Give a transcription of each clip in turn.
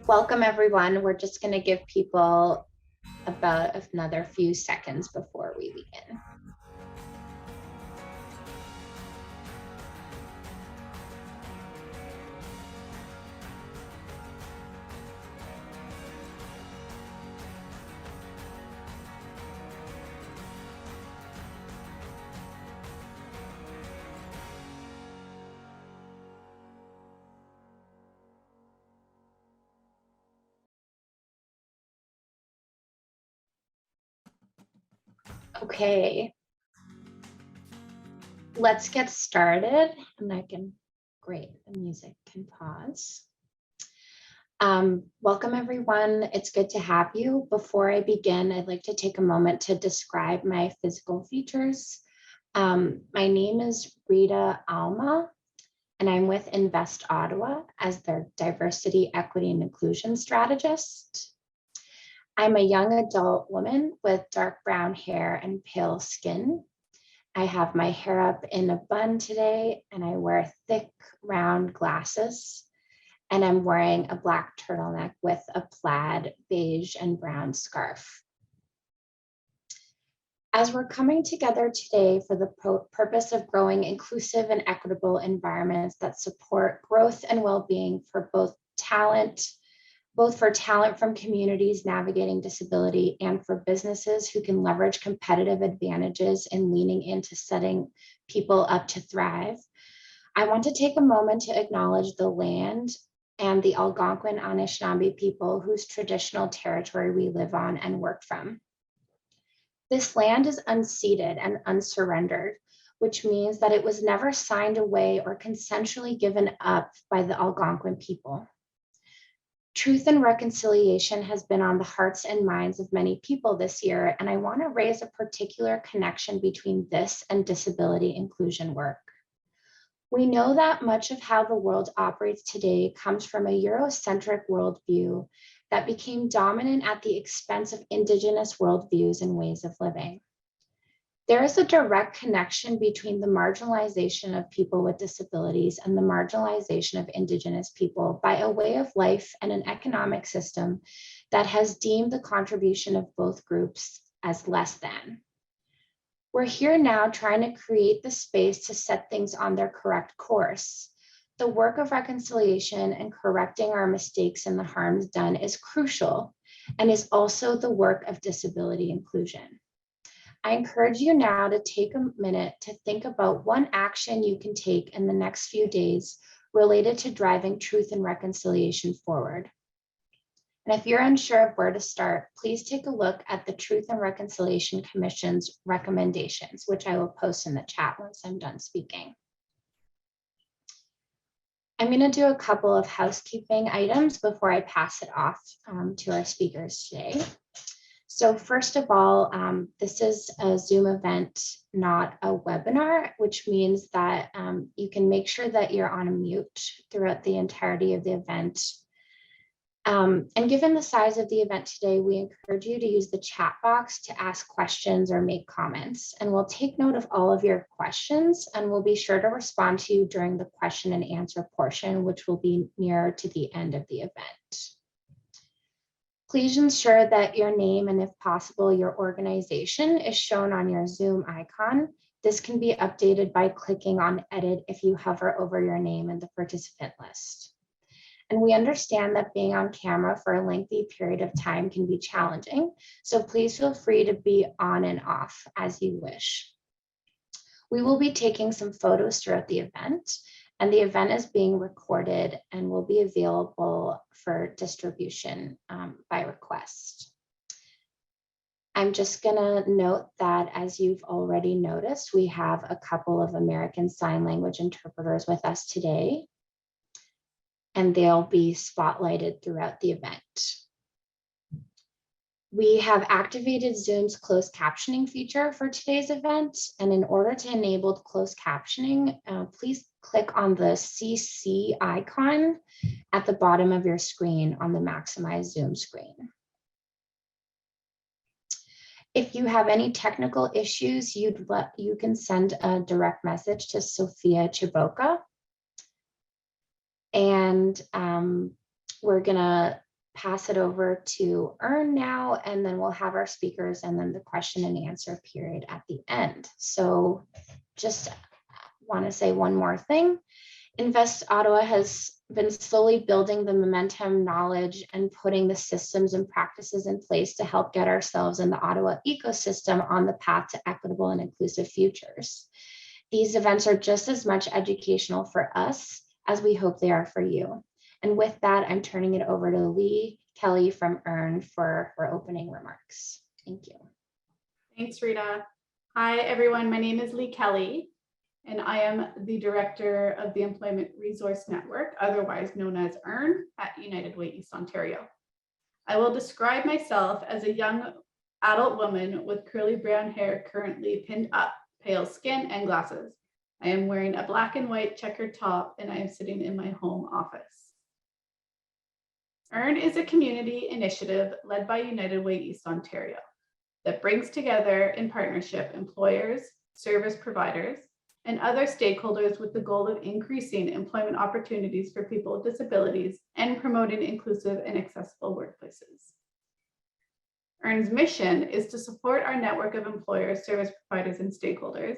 Welcome, everyone. We're just going to give people about another few seconds before we begin. Okay, let's get started. And great, the music can pause. Welcome, everyone. It's good to have you. Before I begin, I'd like to take a moment to describe my physical features. My name is Rita Alma, and I'm with Invest Ottawa as their Diversity, Equity, and Inclusion Strategist. I'm a young adult woman with dark brown hair and pale skin. I have my hair up in a bun today, and I wear thick, round glasses. And I'm wearing a black turtleneck with a plaid, beige, and brown scarf. As we're coming together today for the purpose of growing inclusive and equitable environments that support growth and well-being for both for talent from communities navigating disability and for businesses who can leverage competitive advantages in leaning into setting people up to thrive, I want to take a moment to acknowledge the land and the Algonquin Anishinaabe people whose traditional territory we live on and work from. This land is unceded and unsurrendered, which means that it was never signed away or consensually given up by the Algonquin people. Truth and reconciliation has been on the hearts and minds of many people this year, and I want to raise a particular connection between this and disability inclusion work. We know that much of how the world operates today comes from a Eurocentric worldview that became dominant at the expense of Indigenous worldviews and ways of living. There is a direct connection between the marginalization of people with disabilities and the marginalization of Indigenous people by a way of life and an economic system that has deemed the contribution of both groups as less than. We're here now trying to create the space to set things on their correct course. The work of reconciliation and correcting our mistakes and the harms done is crucial and is also the work of disability inclusion. I encourage you now to take a minute to think about one action you can take in the next few days related to driving truth and reconciliation forward. And if you're unsure of where to start, please take a look at the Truth and Reconciliation Commission's recommendations, which I will post in the chat once I'm done speaking. I'm going to do a couple of housekeeping items before I pass it off to our speakers today. So first of all, this is a Zoom event, not a webinar, which means that you can make sure that you're on a mute throughout the entirety of the event. And given the size of the event today, we encourage you to use the chat box to ask questions or make comments. And we'll take note of all of your questions, and we'll be sure to respond to you during the question and answer portion, which will be nearer to the end of the event. Please ensure that your name and, if possible, your organization is shown on your Zoom icon. This can be updated by clicking on Edit if you hover over your name in the participant list. And we understand that being on camera for a lengthy period of time can be challenging, so please feel free to be on and off as you wish. We will be taking some photos throughout the event, and the event is being recorded and will be available for distribution by request. I'm just going to note that, as you've already noticed, we have a couple of American Sign Language interpreters with us today, and they'll be spotlighted throughout the event. We have activated Zoom's closed captioning feature for today's event, and in order to enable closed captioning, please click on the CC icon at the bottom of your screen on the Maximize Zoom screen. If you have any technical issues, you can send a direct message to Sophia Chiboka. And we're gonna pass it over to Earn now, and then we'll have our speakers and then the question and answer period at the end. So just want to say one more thing. Invest Ottawa has been slowly building the momentum, knowledge, and putting the systems and practices in place to help get ourselves in the Ottawa ecosystem on the path to equitable and inclusive futures. These events are just as much educational for us as we hope they are for you. And with that, I'm turning it over to Lee Kelly from Earn for her opening remarks. Thank you. Thanks, Rita. Hi, everyone. My name is Lee Kelly, and I am the Director of the Employment Resource Network, otherwise known as Earn, at United Way East Ontario. I will describe myself as a young adult woman with curly brown hair currently pinned up, pale skin, and glasses. I am wearing a black and white checkered top, and I am sitting in my home office. Earn is a community initiative led by United Way East Ontario that brings together in partnership employers, service providers, and other stakeholders with the goal of increasing employment opportunities for people with disabilities and promoting inclusive and accessible workplaces. Earn's mission is to support our network of employers, service providers, and stakeholders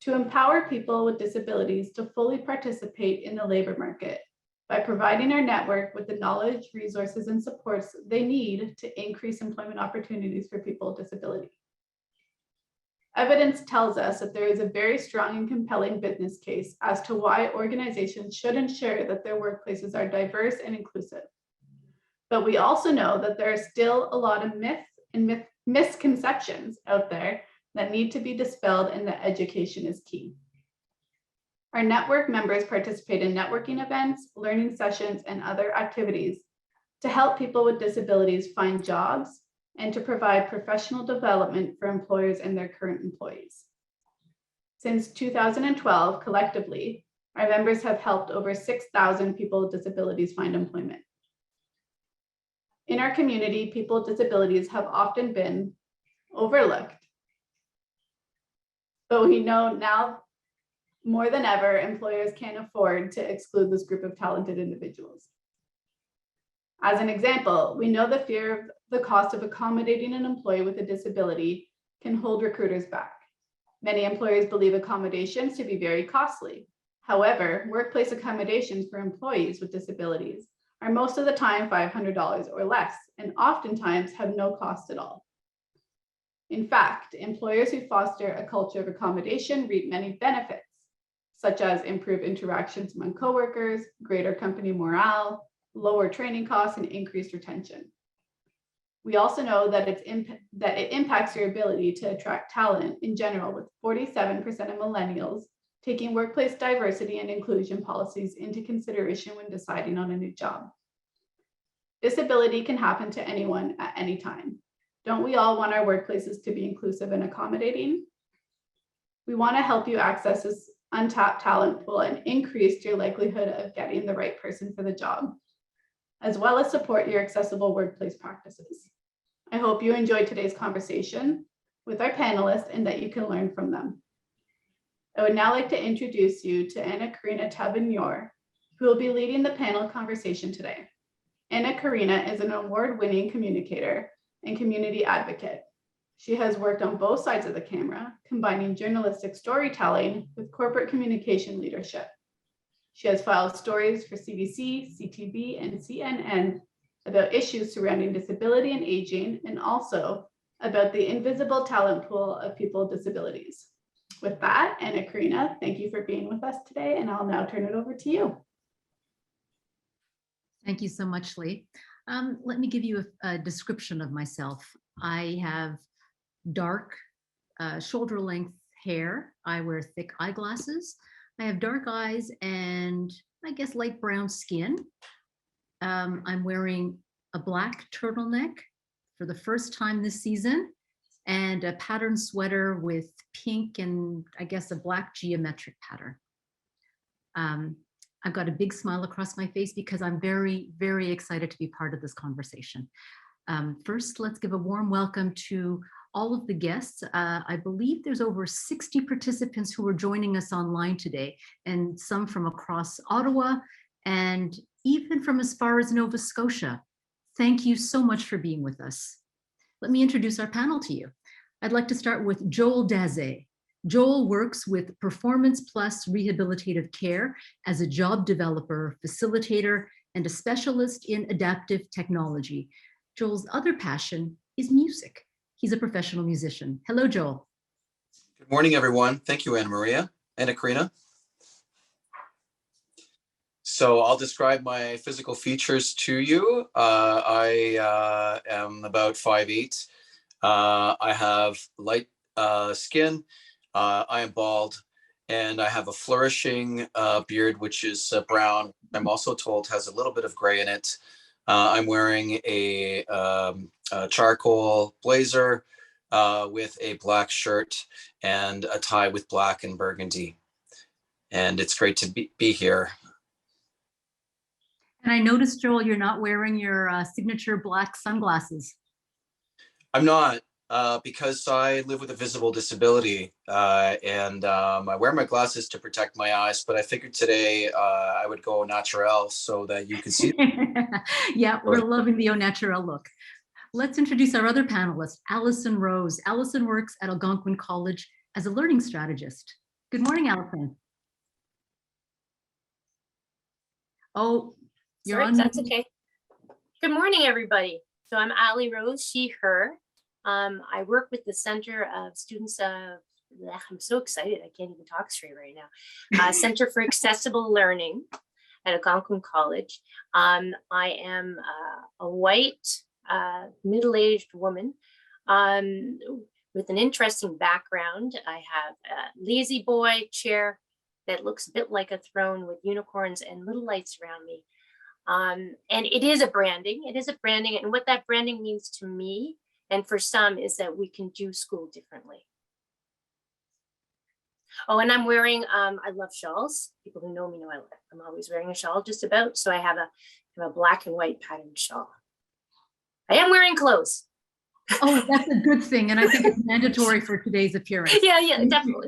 to empower people with disabilities to fully participate in the labor market by providing our network with the knowledge, resources, and supports they need to increase employment opportunities for people with disabilities. Evidence tells us that there is a very strong and compelling business case as to why organizations should ensure that their workplaces are diverse and inclusive. But we also know that there are still a lot of myths and misconceptions out there that need to be dispelled, and that education is key. Our network members participate in networking events, learning sessions, and other activities to help people with disabilities find jobs and to provide professional development for employers and their current employees. Since 2012, collectively, our members have helped over 6,000 people with disabilities find employment. In our community, people with disabilities have often been overlooked, but we know now more than ever, employers can't afford to exclude this group of talented individuals. As an example, we know the fear of the cost of accommodating an employee with a disability can hold recruiters back. Many employers believe accommodations to be very costly. However, workplace accommodations for employees with disabilities are most of the time $500 or less, and oftentimes have no cost at all. In fact, employers who foster a culture of accommodation reap many benefits, such as improved interactions among coworkers, greater company morale, lower training costs, and increased retention. We also know that it impacts your ability to attract talent in general, with 47% of millennials taking workplace diversity and inclusion policies into consideration when deciding on a new job. Disability can happen to anyone at any time. Don't we all want our workplaces to be inclusive and accommodating? We want to help you access this untapped talent pool and increase your likelihood of getting the right person for the job, as well as support your accessible workplace practices. I hope you enjoyed today's conversation with our panelists and that you can learn from them. I would now like to introduce you to Anna Karina Tavernier, who will be leading the panel conversation today. Anna Karina is an award-winning communicator and community advocate. She has worked on both sides of the camera, combining journalistic storytelling with corporate communication leadership. She has filed stories for CBC, CTV, and CNN about issues surrounding disability and aging, and also about the invisible talent pool of people with disabilities. With that, Anna Karina, thank you for being with us today, and I'll now turn it over to you. Thank you so much, Lee. Let me give you a description of myself. I have dark shoulder-length hair. I wear thick eyeglasses. I have dark eyes and I guess light brown skin. I'm wearing a black turtleneck for the first time this season and a patterned sweater with pink and I guess a black geometric pattern. I've got a big smile across my face because I'm very, very excited to be part of this conversation. First, let's give a warm welcome to all of the guests. I believe there's over 60 participants who are joining us online today, and some from across Ottawa and even from as far as Nova Scotia. Thank you so much for being with us. Let me introduce our panel to you. I'd like to start with Joel Daze. Joel works with Performance Plus Rehabilitative Care as a job developer, facilitator, and a specialist in adaptive technology. Joel's other passion is music. He's a professional musician. Hello, Joel. Good morning, everyone. Thank you, Anna Maria and Karina. So I'll describe my physical features to you. I am about 5'8". I have light skin. I am bald, and I have a flourishing beard, which is brown. I'm also told has a little bit of gray in it. I'm wearing a charcoal blazer with a black shirt and a tie with black and burgundy. And it's great to be here. And I noticed, Joel, you're not wearing your signature black sunglasses. I'm not, because I live with a visible disability, and I wear my glasses to protect my eyes, but I figured today I would go natural so that you can see. Yeah, we're loving the au naturel look. Let's introduce our other panelist, Allison Rose. Allison works at Algonquin College as a learning strategist. Good morning, Allison. Oh, you're on. That's okay. Good morning, everybody. So I'm Ali Rose, she, her. I work with the Center of Students of, I'm so excited, I can't even talk straight right now. Center for Accessible Learning at Algonquin College. I am a white, middle-aged woman with an interesting background. I have a lazy boy chair that looks a bit like a throne with unicorns and little lights around me. And it is a branding. It is a branding. And what that branding means to me and for some is that we can do school differently. Oh, and I'm wearing, I love shawls. People who know me know I'm always wearing a shawl just about. So I have a black and white patterned shawl. I am wearing clothes. Oh, that's a good thing. And I think it's mandatory for today's appearance. Yeah, definitely.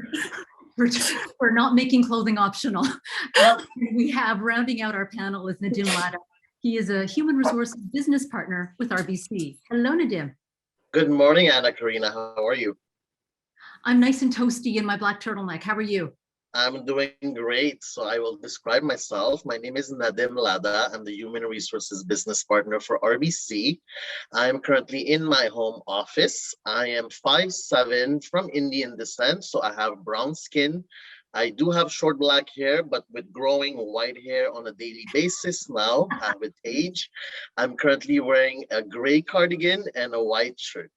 We're not making clothing optional. We have, rounding out our panel, is Nadim Lada. He is a human resources business partner with RBC. Hello, Nadim. Good morning, Anna Karina. How are you? I'm nice and toasty in my black turtleneck. How are you? I'm doing great. So I will describe myself. My name is Nadim Lada. I'm the Human Resources Business Partner for RBC. I'm currently in my home office. I am 5'7", from Indian descent, so I have brown skin. I do have short black hair, but with growing white hair on a daily basis now with age. I'm currently wearing a gray cardigan and a white shirt.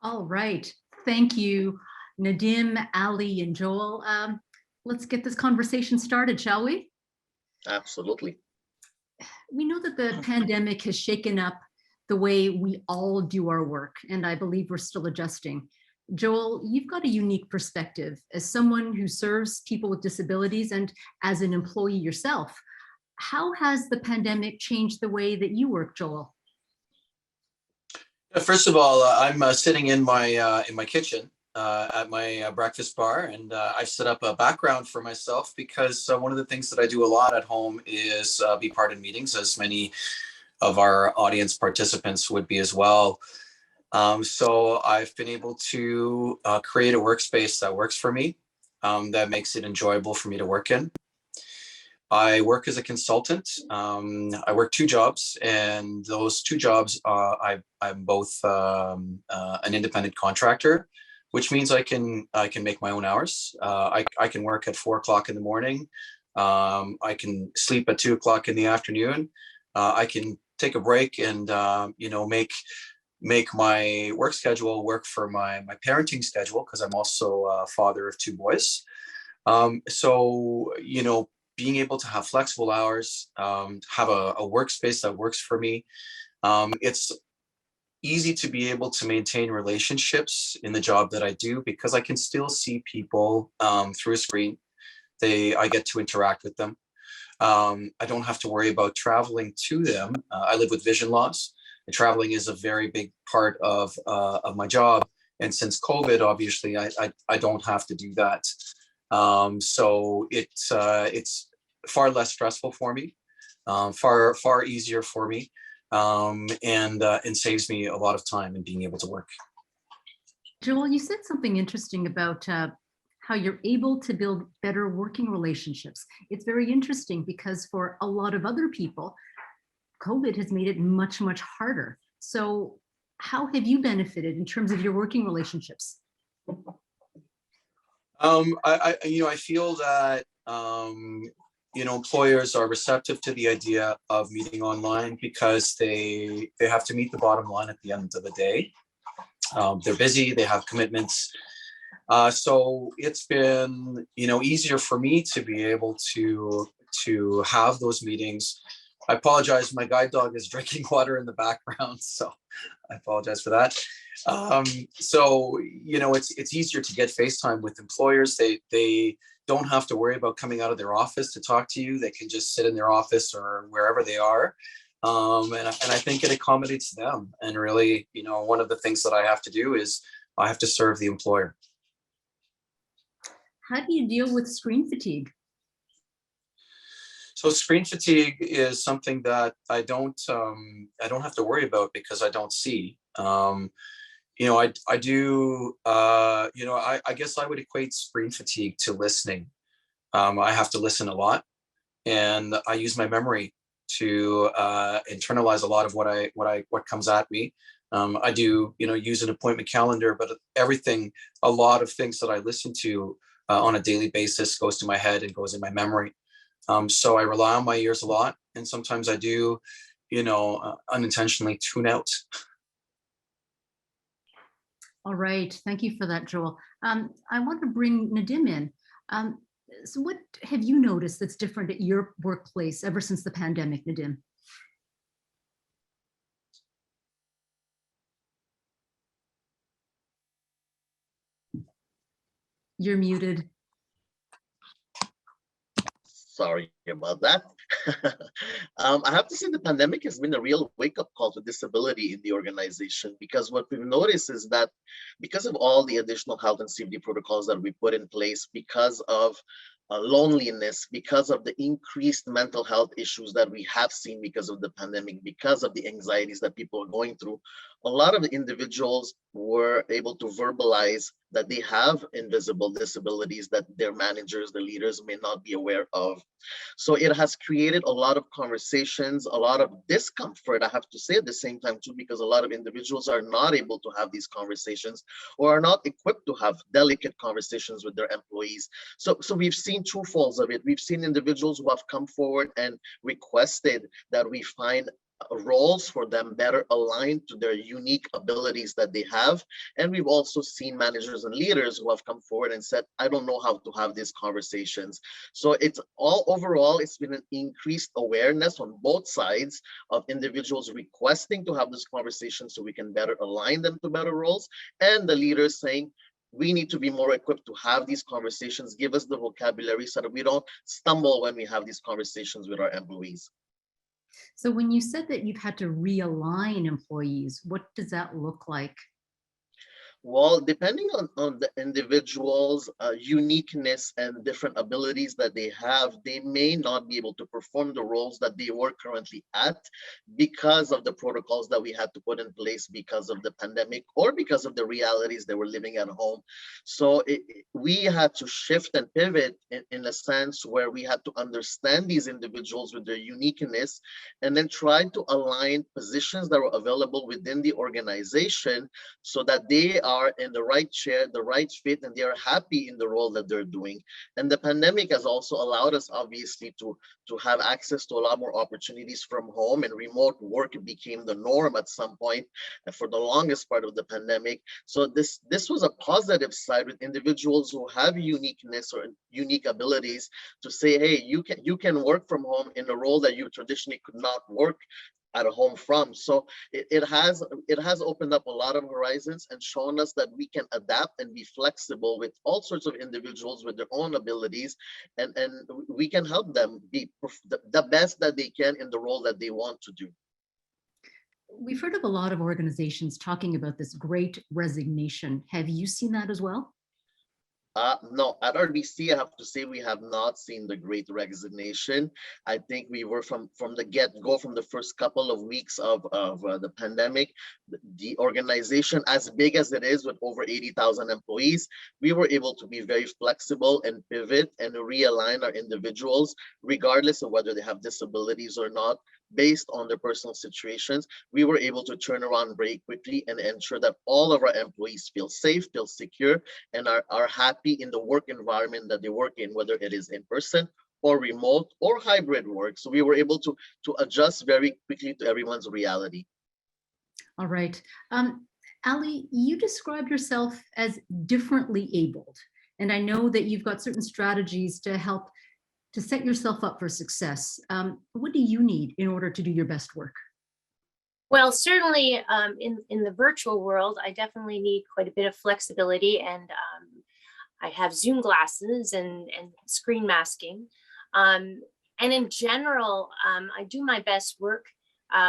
All right. Thank you, Nadim, Ali, and Joel. Let's get this conversation started, shall we? Absolutely. We know that the pandemic has shaken up the way we all do our work, and I believe we're still adjusting. Joel, you've got a unique perspective as someone who serves people with disabilities and as an employee yourself. How has the pandemic changed the way that you work, Joel? First of all, I'm sitting in my kitchen at my breakfast bar, and I've set up a background for myself because one of the things that I do a lot at home is be part in meetings, as many of our audience participants would be as well. So I've been able to create a workspace that works for me, that makes it enjoyable for me to work in. I work as a consultant. I work 2 jobs, and those 2 jobs, I'm both an independent contractor, which means I can make my own hours. I can work at 4 o'clock in the morning. I can sleep at 2 o'clock in the afternoon. I can take a break and make my work schedule work for my parenting schedule, because I'm also a father of 2 boys. So being able to have flexible hours, have a workspace that works for me. It's easy to be able to maintain relationships in the job that I do because I can still see people through a screen. I get to interact with them. I don't have to worry about traveling to them. I live with vision loss, and traveling is a very big part of my job. And since COVID, obviously, I don't have to do that. So it's far less stressful for me, far easier for me. and saves me a lot of time in being able to work. Joel, you said something interesting about how you're able to build better working relationships. It's very interesting because for a lot of other people, COVID has made it much, much harder. So how have you benefited in terms of your working relationships? I feel that, employers are receptive to the idea of meeting online because they have to meet the bottom line at the end of the day. They're busy, they have commitments. So it's been, easier for me to be able to have those meetings. I apologize, my guide dog is drinking water in the background, so I apologize for that. It's easier to get FaceTime with employers. They don't have to worry about coming out of their office to talk to you. They can just sit in their office or wherever they are. And I think it accommodates them. And really, one of the things that I have to do is I have to serve the employer. How do you deal with screen fatigue? So screen fatigue is something that I don't have to worry about because I don't see. I do. I guess I would equate screen fatigue to listening. I have to listen a lot, and I use my memory to internalize a lot of what comes at me. I do, use an appointment calendar, but a lot of things that I listen to on a daily basis goes to my head and goes in my memory. So I rely on my ears a lot, and sometimes I do, unintentionally tune out. All right, thank you for that, Joel. I want to bring Nadim in. So what have you noticed that's different at your workplace ever since the pandemic, Nadim? You're muted. Sorry about that. I have to say the pandemic has been a real wake-up call to disability in the organization, because what we've noticed is that because of all the additional health and safety protocols that we put in place, because of loneliness, because of the increased mental health issues that we have seen because of the pandemic, because of the anxieties that people are going through, a lot of the individuals were able to verbalize that they have invisible disabilities that their managers, the leaders may not be aware of. So it has created a lot of conversations, a lot of discomfort, I have to say at the same time too, because a lot of individuals are not able to have these conversations or are not equipped to have delicate conversations with their employees. So we've seen two folds of it. We've seen individuals who have come forward and requested that we find roles for them better aligned to their unique abilities that they have. And we've also seen managers and leaders who have come forward and said, I don't know how to have these conversations. So it's all overall, it's been an increased awareness on both sides of individuals requesting to have this conversation so we can better align them to better roles, and the leaders saying, we need to be more equipped to have these conversations, give us the vocabulary so that we don't stumble when we have these conversations with our employees. So when you said that you've had to realign employees, what does that look like? Well, depending on the individual's uniqueness and different abilities that they have, they may not be able to perform the roles that they were currently at because of the protocols that we had to put in place because of the pandemic or because of the realities they were living at home. So we had to shift and pivot in a sense where we had to understand these individuals with their uniqueness and then try to align positions that were available within the organization so that they are in the right chair, the right fit, and they are happy in the role that they're doing. And the pandemic has also allowed us, obviously, to have access to a lot more opportunities from home, and remote work became the norm at some point for the longest part of the pandemic. So this was a positive side with individuals who have uniqueness or unique abilities to say, hey, you can work from home in a role that you traditionally could not work at a home from. So it has opened up a lot of horizons and shown us that we can adapt and be flexible with all sorts of individuals with their own abilities, and we can help them be the best that they can in the role that they want to do. We've heard of a lot of organizations talking about this great resignation. Have you seen that as well? No, at RBC, I have to say we have not seen the great resignation. I think we were from the get-go, from the first couple of weeks of the pandemic, the organization, as big as it is with over 80,000 employees, we were able to be very flexible and pivot and realign our individuals, regardless of whether they have disabilities or not, based on their personal situations. We were able to turn around very quickly and ensure that all of our employees feel safe, feel secure, and are happy in the work environment that they work in, whether it is in person or remote or hybrid work. So we were able to adjust very quickly to everyone's reality. All right. Ali, you described yourself as differently abled, and I know that you've got certain strategies to help to set yourself up for success. What do you need in order to do your best work? Well, certainly in the virtual world, I definitely need quite a bit of flexibility, and I have Zoom glasses and screen masking. And in general, I do my best work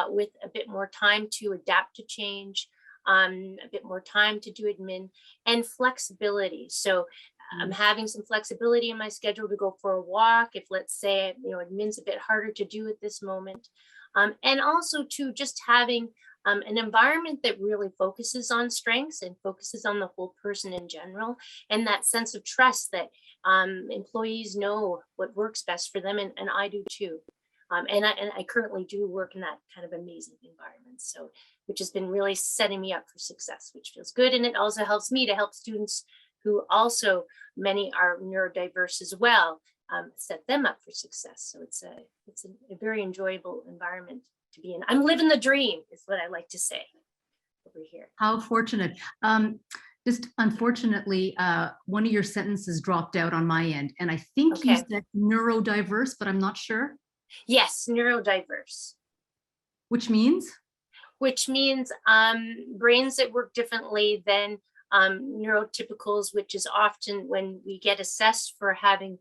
with a bit more time to adapt to change, a bit more time to do admin, and flexibility. So I'm having some flexibility in my schedule to go for a walk if, let's say, admin's a bit harder to do at this moment. And also to just having an environment that really focuses on strengths and focuses on the whole person in general, and that sense of trust that employees know what works best for them, and I do too. And I currently do work in that kind of amazing environment, so which has been really setting me up for success, which feels good. And it also helps me to help students who also, many are neurodiverse as well, set them up for success. So it's a very enjoyable environment to be in. I'm living the dream, is what I like to say over here. How fortunate. Just unfortunately, one of your sentences dropped out on my end, and I think you said neurodiverse, but I'm not sure. Yes, neurodiverse. Which means? Which means brains that work differently than neurotypicals, which is often when we get assessed for having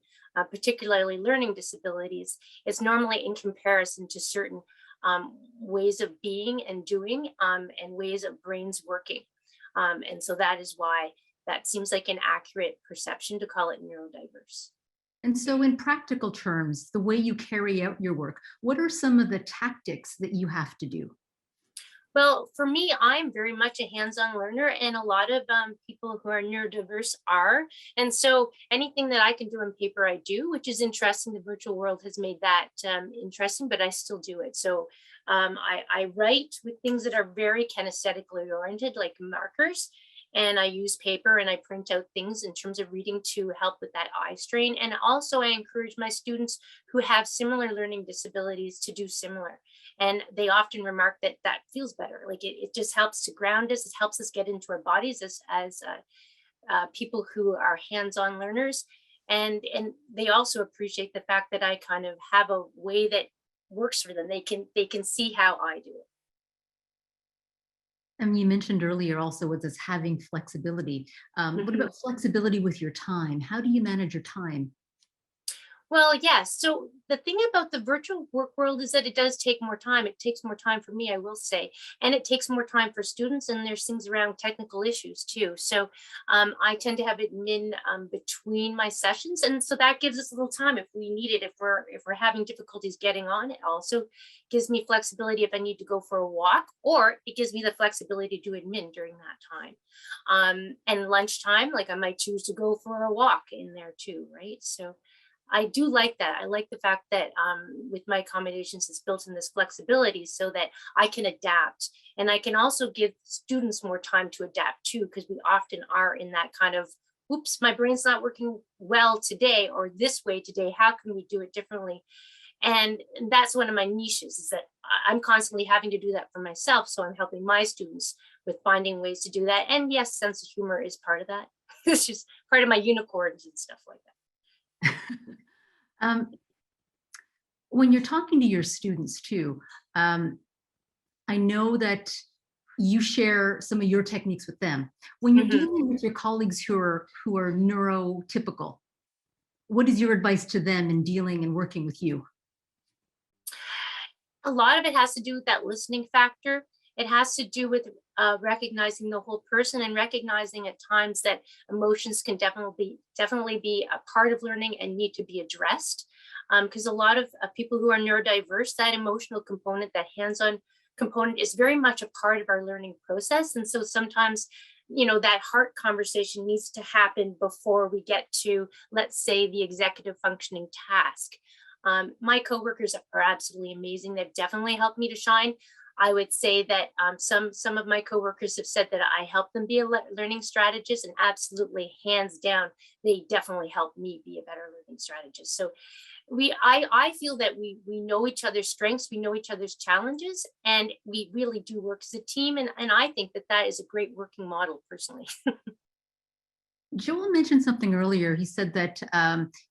particularly learning disabilities, it's normally in comparison to certain ways of being and doing and ways of brains working. And so that is why that seems like an accurate perception to call it neurodiverse. And so in practical terms, the way you carry out your work, what are some of the tactics that you have to do? Well, for me, I'm very much a hands-on learner, and a lot of people who are neurodiverse are. And so anything that I can do on paper, I do, which is interesting. The virtual world has made that interesting, but I still do it. So I write with things that are very kinesthetically oriented, like markers, and I use paper and I print out things in terms of reading to help with that eye strain. And also I encourage my students who have similar learning disabilities to do similar. And they often remark that that feels better. Like it just helps to ground us. It helps us get into our bodies as people who are hands-on learners. And they also appreciate the fact that I kind of have a way that works for them. They can see how I do it. And you mentioned earlier also with this having flexibility. What about flexibility with your time? How do you manage your time? Well, yes. So the thing about the virtual work world is that it does take more time. It takes more time for me, I will say, and it takes more time for students. And there's things around technical issues too. So I tend to have admin between my sessions, and so that gives us a little time if we need it. If we're having difficulties getting on, it also gives me flexibility if I need to go for a walk, or it gives me the flexibility to do admin during that time. And lunchtime, like I might choose to go for a walk in there too, right? So I do like that. I like the fact that with my accommodations, it's built in this flexibility so that I can adapt. And I can also give students more time to adapt too, because we often are in that kind of, oops, my brain's not working well today or this way today. How can we do it differently? And that's one of my niches, is that I'm constantly having to do that for myself. So I'm helping my students with finding ways to do that. And yes, sense of humor is part of that. It's just part of my unicorns and stuff like that. When you're talking to your students too, I know that you share some of your techniques with them. When you're dealing with your colleagues who are neurotypical, what is your advice to them in dealing and working with you? A lot of it has to do with that listening factor. It has to do with recognizing the whole person and recognizing at times that emotions can definitely be a part of learning and need to be addressed. Because a lot of people who are neurodiverse, that emotional component, that hands-on component is very much a part of our learning process. And so sometimes, you know, that heart conversation needs to happen before we get to, let's say, the executive functioning task. My coworkers are absolutely amazing. They've definitely helped me to shine. I would say that some of my coworkers have said that I help them be a learning strategist, and absolutely, hands down, they definitely help me be a better learning strategist. So I feel that we know each other's strengths, we know each other's challenges, and we really do work as a team. And I think that that is a great working model personally. Joel mentioned something earlier. He said that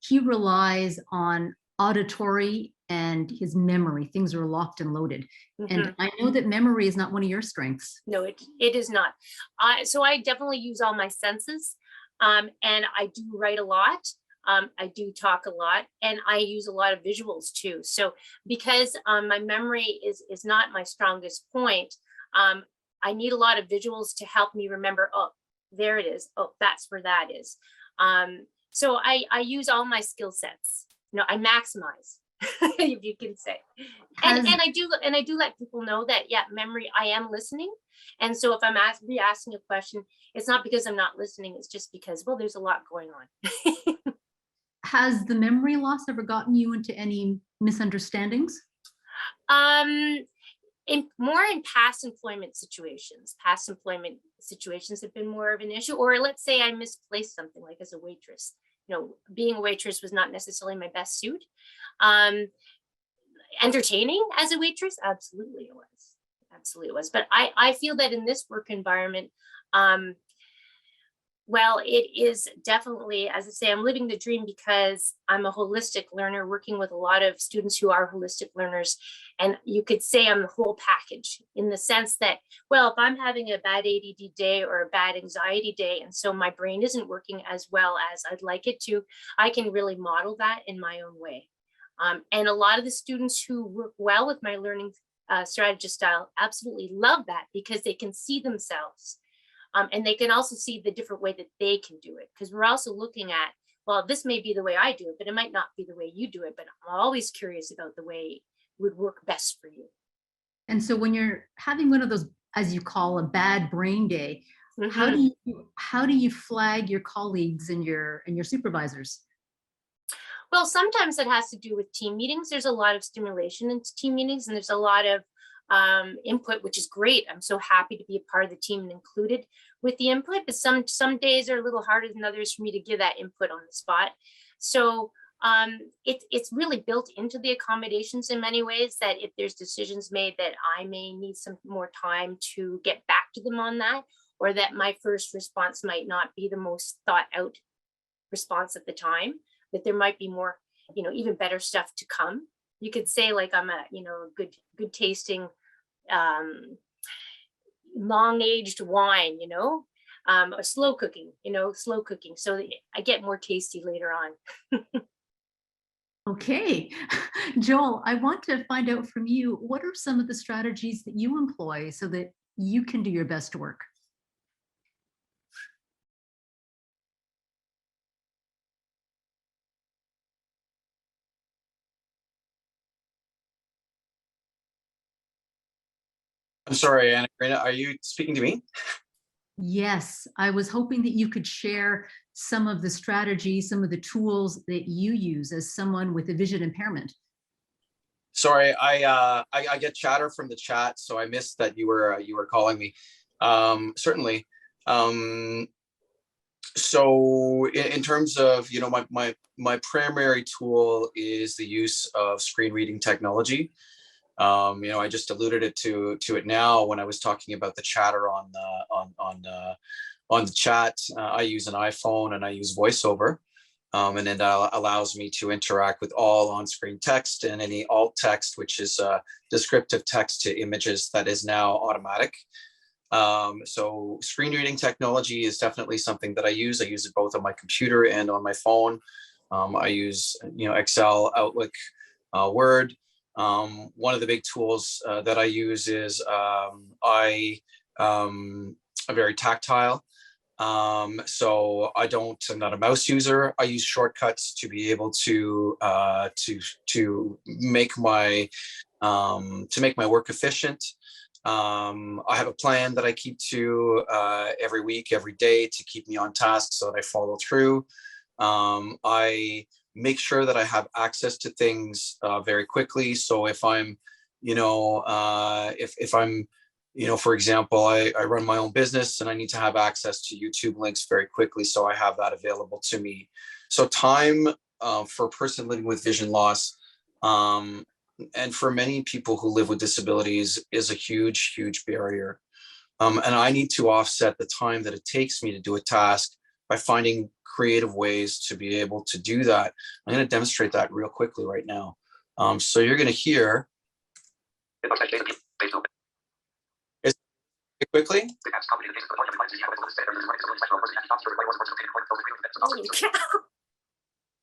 he relies on auditory and his memory. Things are locked and loaded. And I know that memory is not one of your strengths. No, it is not. So I definitely use all my senses, and I do write a lot. I do talk a lot, and I use a lot of visuals too. So because my memory is not my strongest point, I need a lot of visuals to help me remember, oh, there it is. Oh, that's where that is. So I use all my skill sets. You know, I maximize, if you can say. And I do let people know that, yeah, memory, I am listening. And so if I'm asking a question, it's not because I'm not listening, it's just because, well, there's a lot going on. Has the memory loss ever gotten you into any misunderstandings? More in past employment situations have been more of an issue. Or let's say I misplaced something, like as a waitress. You know, being a waitress was not necessarily my best suit. Entertaining as a waitress, absolutely it was. But I feel that in this work environment, well, it is definitely, as I say, I'm living the dream because I'm a holistic learner working with a lot of students who are holistic learners. And you could say I'm the whole package, in the sense that, well, if I'm having a bad ADD day or a bad anxiety day, and so my brain isn't working as well as I'd like it to, I can really model that in my own way. And a lot of the students who work well with my learning strategist style absolutely love that, because they can see themselves. And they can also see the different way that they can do it, because we're also looking at, well, this may be the way I do it, but it might not be the way you do it. But I'm always curious about the way it would work best for you. And so when you're having one of those, as you call, a bad brain day, how do you flag your colleagues and your supervisors? Well, sometimes it has to do with team meetings. There's a lot of stimulation in team meetings, and there's a lot of input, which is great. I'm so happy to be a part of the team and included with the input, but some days are a little harder than others for me to give that input on the spot. So it's really built into the accommodations in many ways, that if there's decisions made that I may need some more time to get back to them on that, or that my first response might not be the most thought out response at the time, that there might be more, you know, even better stuff to come. You could say, like, I'm a, you know, good tasting, long aged wine, you know, or slow cooking. So I get more tasty later on. Okay, Joel, I want to find out from you, what are some of the strategies that you employ so that you can do your best work? I'm sorry, Anna Karina, are you speaking to me? Yes, I was hoping that you could share some of the strategies, some of the tools that you use as someone with a vision impairment. Sorry, I get chatter from the chat, so I missed that you were calling me. Certainly. So in terms of, you know, my primary tool is the use of screen reading technology. You know, I just alluded to it now when I was talking about the chatter on the chat. I use an iPhone and I use VoiceOver, and it allows me to interact with all on-screen text and any alt text, which is descriptive text to images, that is now automatic. So screen reading technology is definitely something that I use. I use it both on my computer and on my phone. I use, you know, Excel, Outlook, Word. One of the big tools that I use is I'm very tactile. So I'm not a mouse user. I use shortcuts to be able to make my work efficient. I have a plan that I keep to every week, every day to keep me on task so that I follow through. I make sure that I have access to things very quickly. So if I'm, if I'm, for example, I run my own business and I need to have access to YouTube links very quickly. So I have that available to me. So time for a person living with vision loss, and for many people who live with disabilities, is a huge, huge barrier. And I need to offset the time that it takes me to do a task by finding creative ways to be able to do that. I'm going to demonstrate that real quickly right now. So you're going to hear quickly.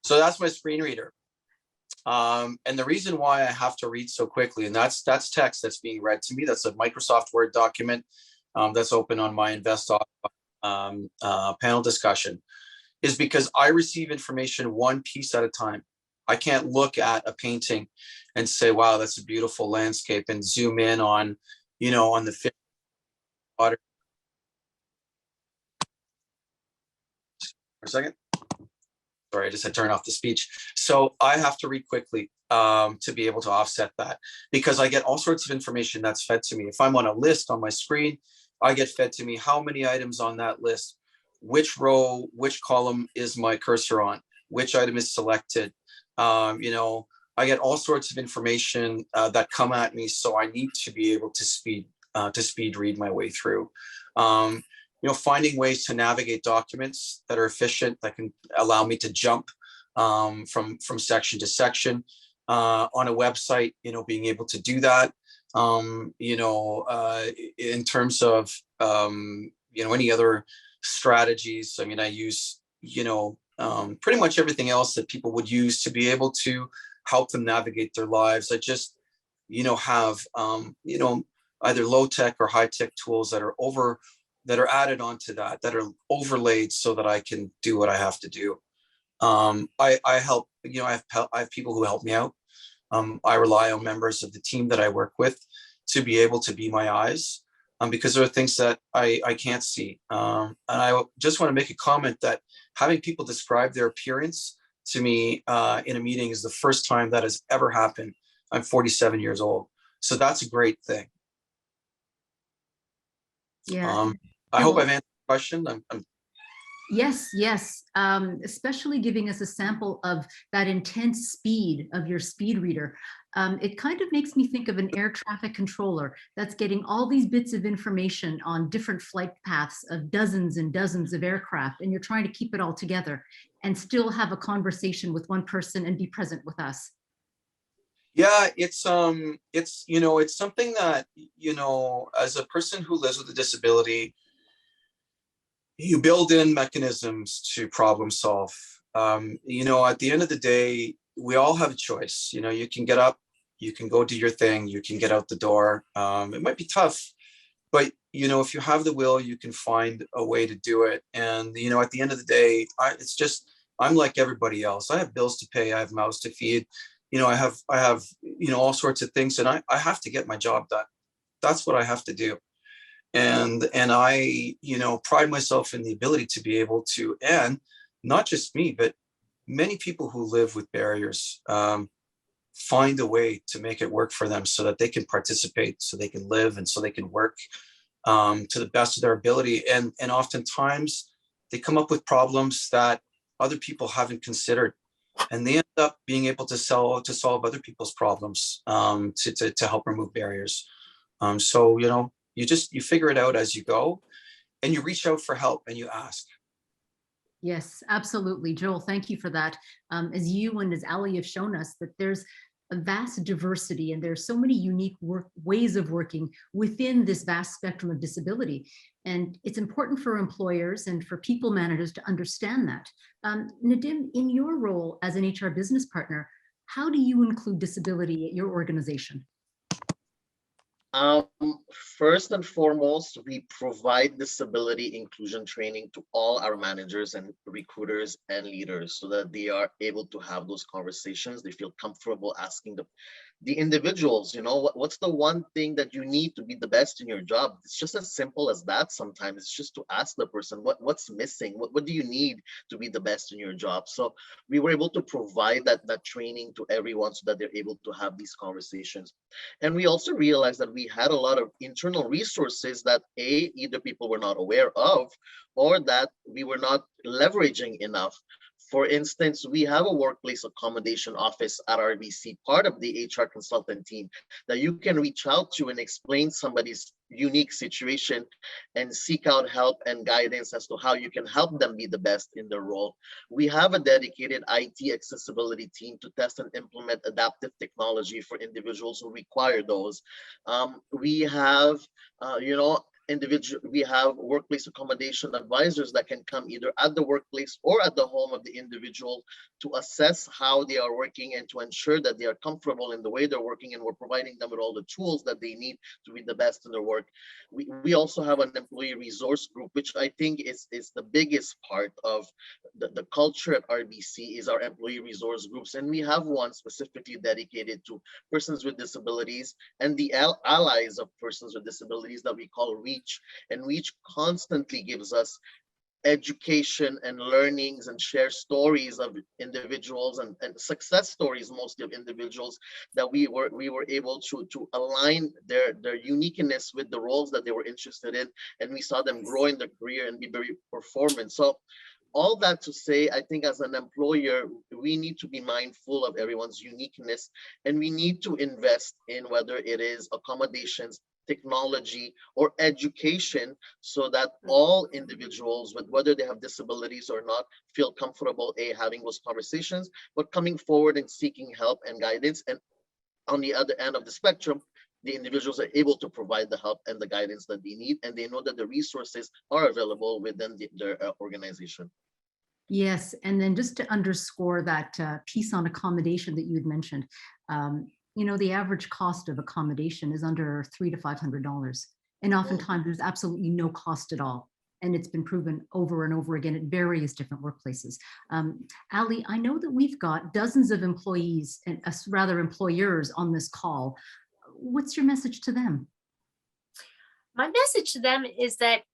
So that's my screen reader. And the reason why I have to read so quickly, and that's text that's being read to me. That's a Microsoft Word document that's open on my InvestOff panel discussion, is because I receive information one piece at a time. I can't look at a painting and say, wow, that's a beautiful landscape, and zoom in on, on the fish water. For a second. Sorry, I just had to turn off the speech. So I have to read quickly to be able to offset that, because I get all sorts of information that's fed to me. If I'm on a list on my screen, I get fed to me how many items on that list, which row, which column is my cursor on, which item is selected. I get all sorts of information that come at me. So I need to be able to speed read my way through. Finding ways to navigate documents that are efficient, that can allow me to jump from section to section on a website, being able to do that. In terms of, any other strategies, I mean, I use, pretty much everything else that people would use to be able to help them navigate their lives. I just, have, either low tech or high tech tools that are added onto that are overlaid so that I can do what I have to do. I help, I have people who help me out. I rely on members of the team that I work with to be able to be my eyes, because there are things that I can't see. And I just want to make a comment that having people describe their appearance to me in a meeting is the first time that has ever happened. I'm 47 years old. So that's a great thing. Yeah. I hope I've answered the question. Yes, especially giving us a sample of that intense speed of your speed reader. It kind of makes me think of an air traffic controller that's getting all these bits of information on different flight paths of dozens and dozens of aircraft, and you're trying to keep it all together and still have a conversation with one person and be present with us. Yeah, it's something that, as a person who lives with a disability, you build in mechanisms to problem solve. At the end of the day, we all have a choice. You can get up, you can go do your thing, you can get out the door. It might be tough, but if you have the will, you can find a way to do it. And at the end of the day, I'm like everybody else. I have bills to pay, I have mouths to feed. I have all sorts of things, and I have to get my job done. That's what I have to do. And I, pride myself in the ability to be able to, and not just me, but many people who live with barriers, find a way to make it work for them so that they can participate, so they can live, and so they can work to the best of their ability. And oftentimes they come up with problems that other people haven't considered, and they end up being able to solve other people's problems, to help remove barriers. So, you figure it out as you go, and you reach out for help and you ask. Yes, absolutely. Joel, thank you for that. As you and as Ali have shown us, that there's a vast diversity and there's so many unique ways of working within this vast spectrum of disability. And it's important for employers and for people managers to understand that. Nadim, in your role as an HR business partner, How do you include disability at your organization? Um, First and foremost, we provide disability inclusion training to all our managers and recruiters and leaders so that they are able to have those conversations. They feel comfortable asking the individuals, what's the one thing that you need to be the best in your job? It's just as simple as that. Sometimes it's just to ask the person what's missing, what do you need to be the best in your job. So we were able to provide that training to everyone so that they're able to have these conversations. And we also realized that we had a lot of internal resources that either people were not aware of or that we were not leveraging enough. For instance, we have a workplace accommodation office at RBC, part of the HR consultant team, that you can reach out to and explain somebody's unique situation and seek out help and guidance as to how you can help them be the best in their role. We have a dedicated IT accessibility team to test and implement adaptive technology for individuals who require those. We have, we have workplace accommodation advisors that can come either at the workplace or at the home of the individual to assess how they are working and to ensure that they are comfortable in the way they're working, and we're providing them with all the tools that they need to be the best in their work. We also have an employee resource group, which I think is the biggest part of the culture at RBC is our employee resource groups. And we have one specifically dedicated to persons with disabilities and the allies of persons with disabilities that we call REACH. And REACH constantly gives us education and learnings and share stories of individuals and success stories, mostly of individuals that we were able to align their uniqueness with the roles that they were interested in, and we saw them grow in their career and be very performant. So all that to say, I think as an employer, we need to be mindful of everyone's uniqueness, and we need to invest in whether it is accommodations, technology, or education, so that all individuals, whether they have disabilities or not, feel comfortable having those conversations, but coming forward and seeking help and guidance. And on the other end of the spectrum, the individuals are able to provide the help and the guidance that they need, and they know that the resources are available within their organization. Yes, and then just to underscore that piece on accommodation that you had mentioned, the average cost of accommodation is under $300 to $500, and oftentimes there's absolutely no cost at all. And it's been proven over and over again at various different workplaces. Ali, I know that we've got dozens of employees and rather employers on this call. What's your message to them? My message to them is that,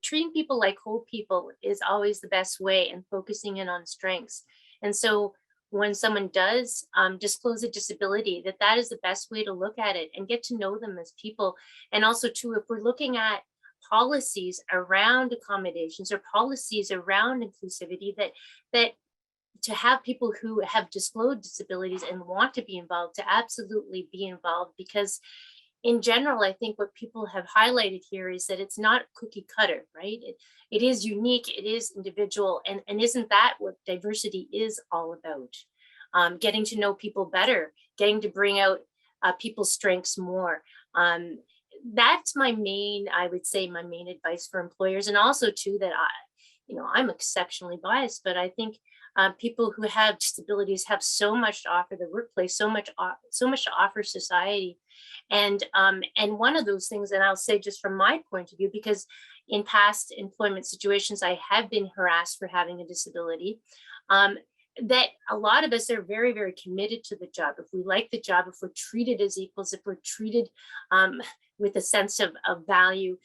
treating people like whole people is always the best way, and focusing in on strengths. And so when someone does disclose a disability, that is the best way to look at it and get to know them as people. And also too, if we're looking at policies around accommodations or policies around inclusivity, that to have people who have disclosed disabilities and want to be involved, to absolutely be involved. Because in general, I think what people have highlighted here is that it's not cookie cutter, right? It is unique, it is individual, and isn't that what diversity is all about? Getting to know people better, getting to bring out people's strengths more. That's I would say my main advice for employers. And also too, that I'm exceptionally biased, but I think people who have disabilities have so much to offer the workplace, so much to offer society. And one of those things, and I'll say just from my point of view, because in past employment situations, I have been harassed for having a disability, that a lot of us are very, very committed to the job. If we like the job, if we're treated as equals, if we're treated with a sense of value,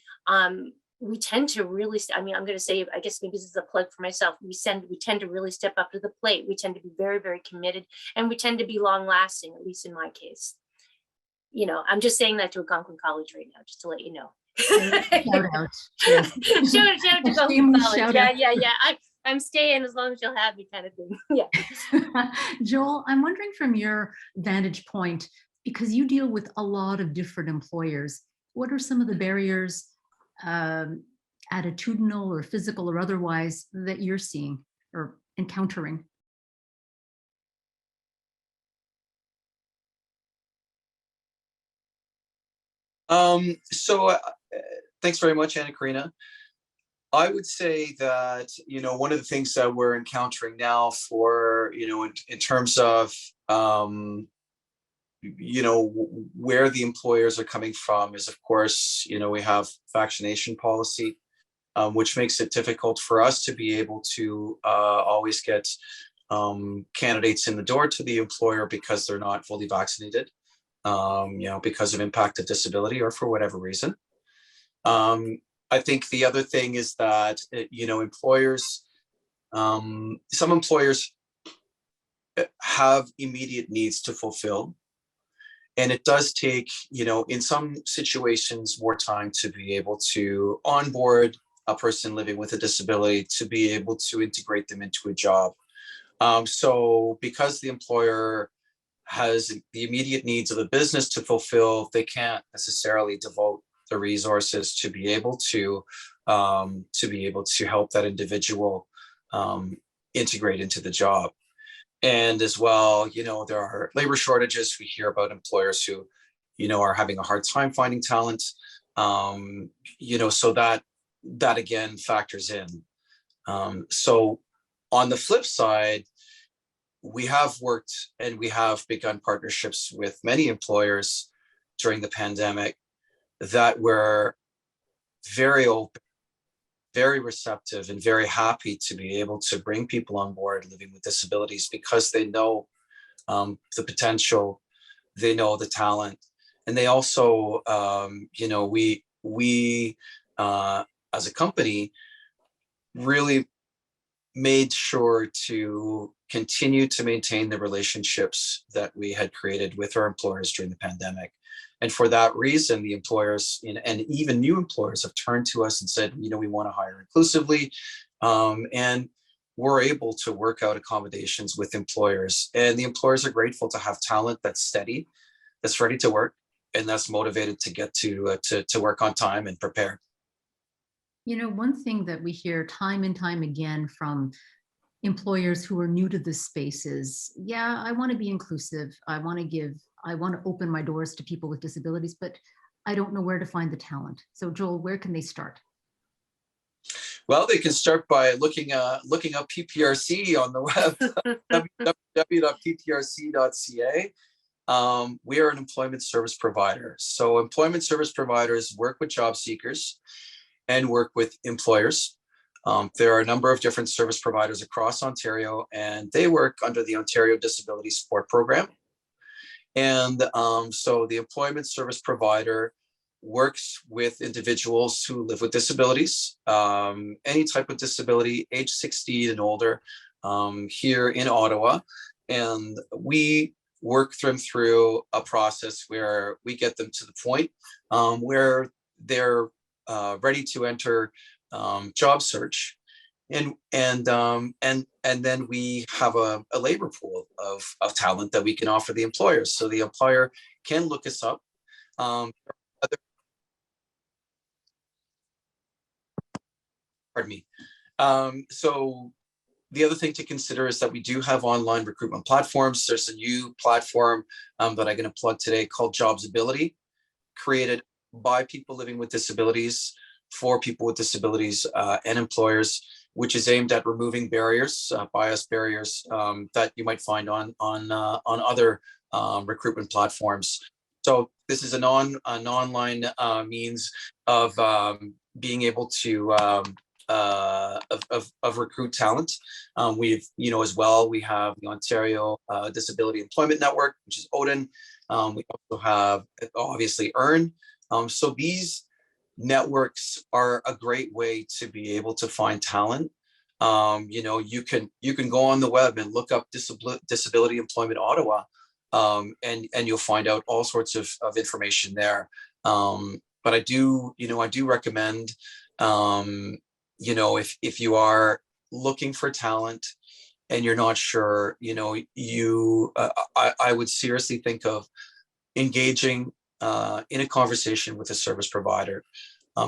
we tend to really, I'm going to say, I guess maybe this is a plug for myself. We tend to really step up to the plate. We tend to be very, very committed, and we tend to be long lasting, at least in my case. I'm just saying that to Algonquin College right now, just to let you know. Shout out. Yes. shout out to Algonquin College. Yeah. I'm staying as long as you'll have me, kind of thing. Yeah. Joel, I'm wondering from your vantage point, because you deal with a lot of different employers, what are some of the barriers, attitudinal or physical or otherwise, that you're seeing or encountering? So thanks very much, Anna Karina. I would say that, one of the things that we're encountering now for, in terms of, where the employers are coming from is, of course, we have vaccination policy, which makes it difficult for us to be able to always get candidates in the door to the employer because they're not fully vaccinated, because of impact of disability or for whatever reason. I think the other thing is that, employers, some employers have immediate needs to fulfill. And it does take, in some situations, more time to be able to onboard a person living with a disability, to be able to integrate them into a job. So because the employer has the immediate needs of the business to fulfill, they can't necessarily devote the resources to be able to help that individual integrate into the job. And as well, there are labor shortages. We hear about employers who, are having a hard time finding talent. So that again factors in. So on the flip side, we have worked and we have begun partnerships with many employers during the pandemic that were very open, very receptive, and very happy to be able to bring people on board living with disabilities because they know the potential, they know the talent, and they also, we as a company really made sure to continue to maintain the relationships that we had created with our employers during the pandemic. And for that reason, the employers and even new employers have turned to us and said, we want to hire inclusively. And we're able to work out accommodations with employers. And the employers are grateful to have talent that's steady, that's ready to work, and that's motivated to get to work on time and prepared. One thing that we hear time and time again from employers who are new to this space is, yeah, I want to be inclusive. I want to open my doors to people with disabilities, but I don't know where to find the talent. So Joel, where can they start? Well, they can start by looking up PPRC on the web, www.pprc.ca. We are an employment service provider. So employment service providers work with job seekers and work with employers. There are a number of different service providers across Ontario, and they work under the Ontario Disability Support Program. And so the employment service provider works with individuals who live with disabilities, any type of disability, age 16 and older, here in Ottawa. And we work them through a process where we get them to the point where they're ready to enter job search, and then we have a labor pool of talent that we can offer the employers. So the employer can look us up. So the other thing to consider is that we do have online recruitment platforms. There's a new platform that I'm going to plug today called Jobsability, created by people living with disabilities, for people with disabilities and employers, which is aimed at removing barriers, bias barriers that you might find on other recruitment platforms. So this is an online means of being able to of recruit talent. We've, as well, we have the Ontario Disability Employment Network, which is ODIN. We also have, obviously, EARN. So these networks are a great way to be able to find talent. You can go on the web and look up Disability Employment Ottawa, and you'll find out all sorts of information there. But I do recommend, if you are looking for talent and you're not sure, I would seriously think of engaging in a conversation with a service provider,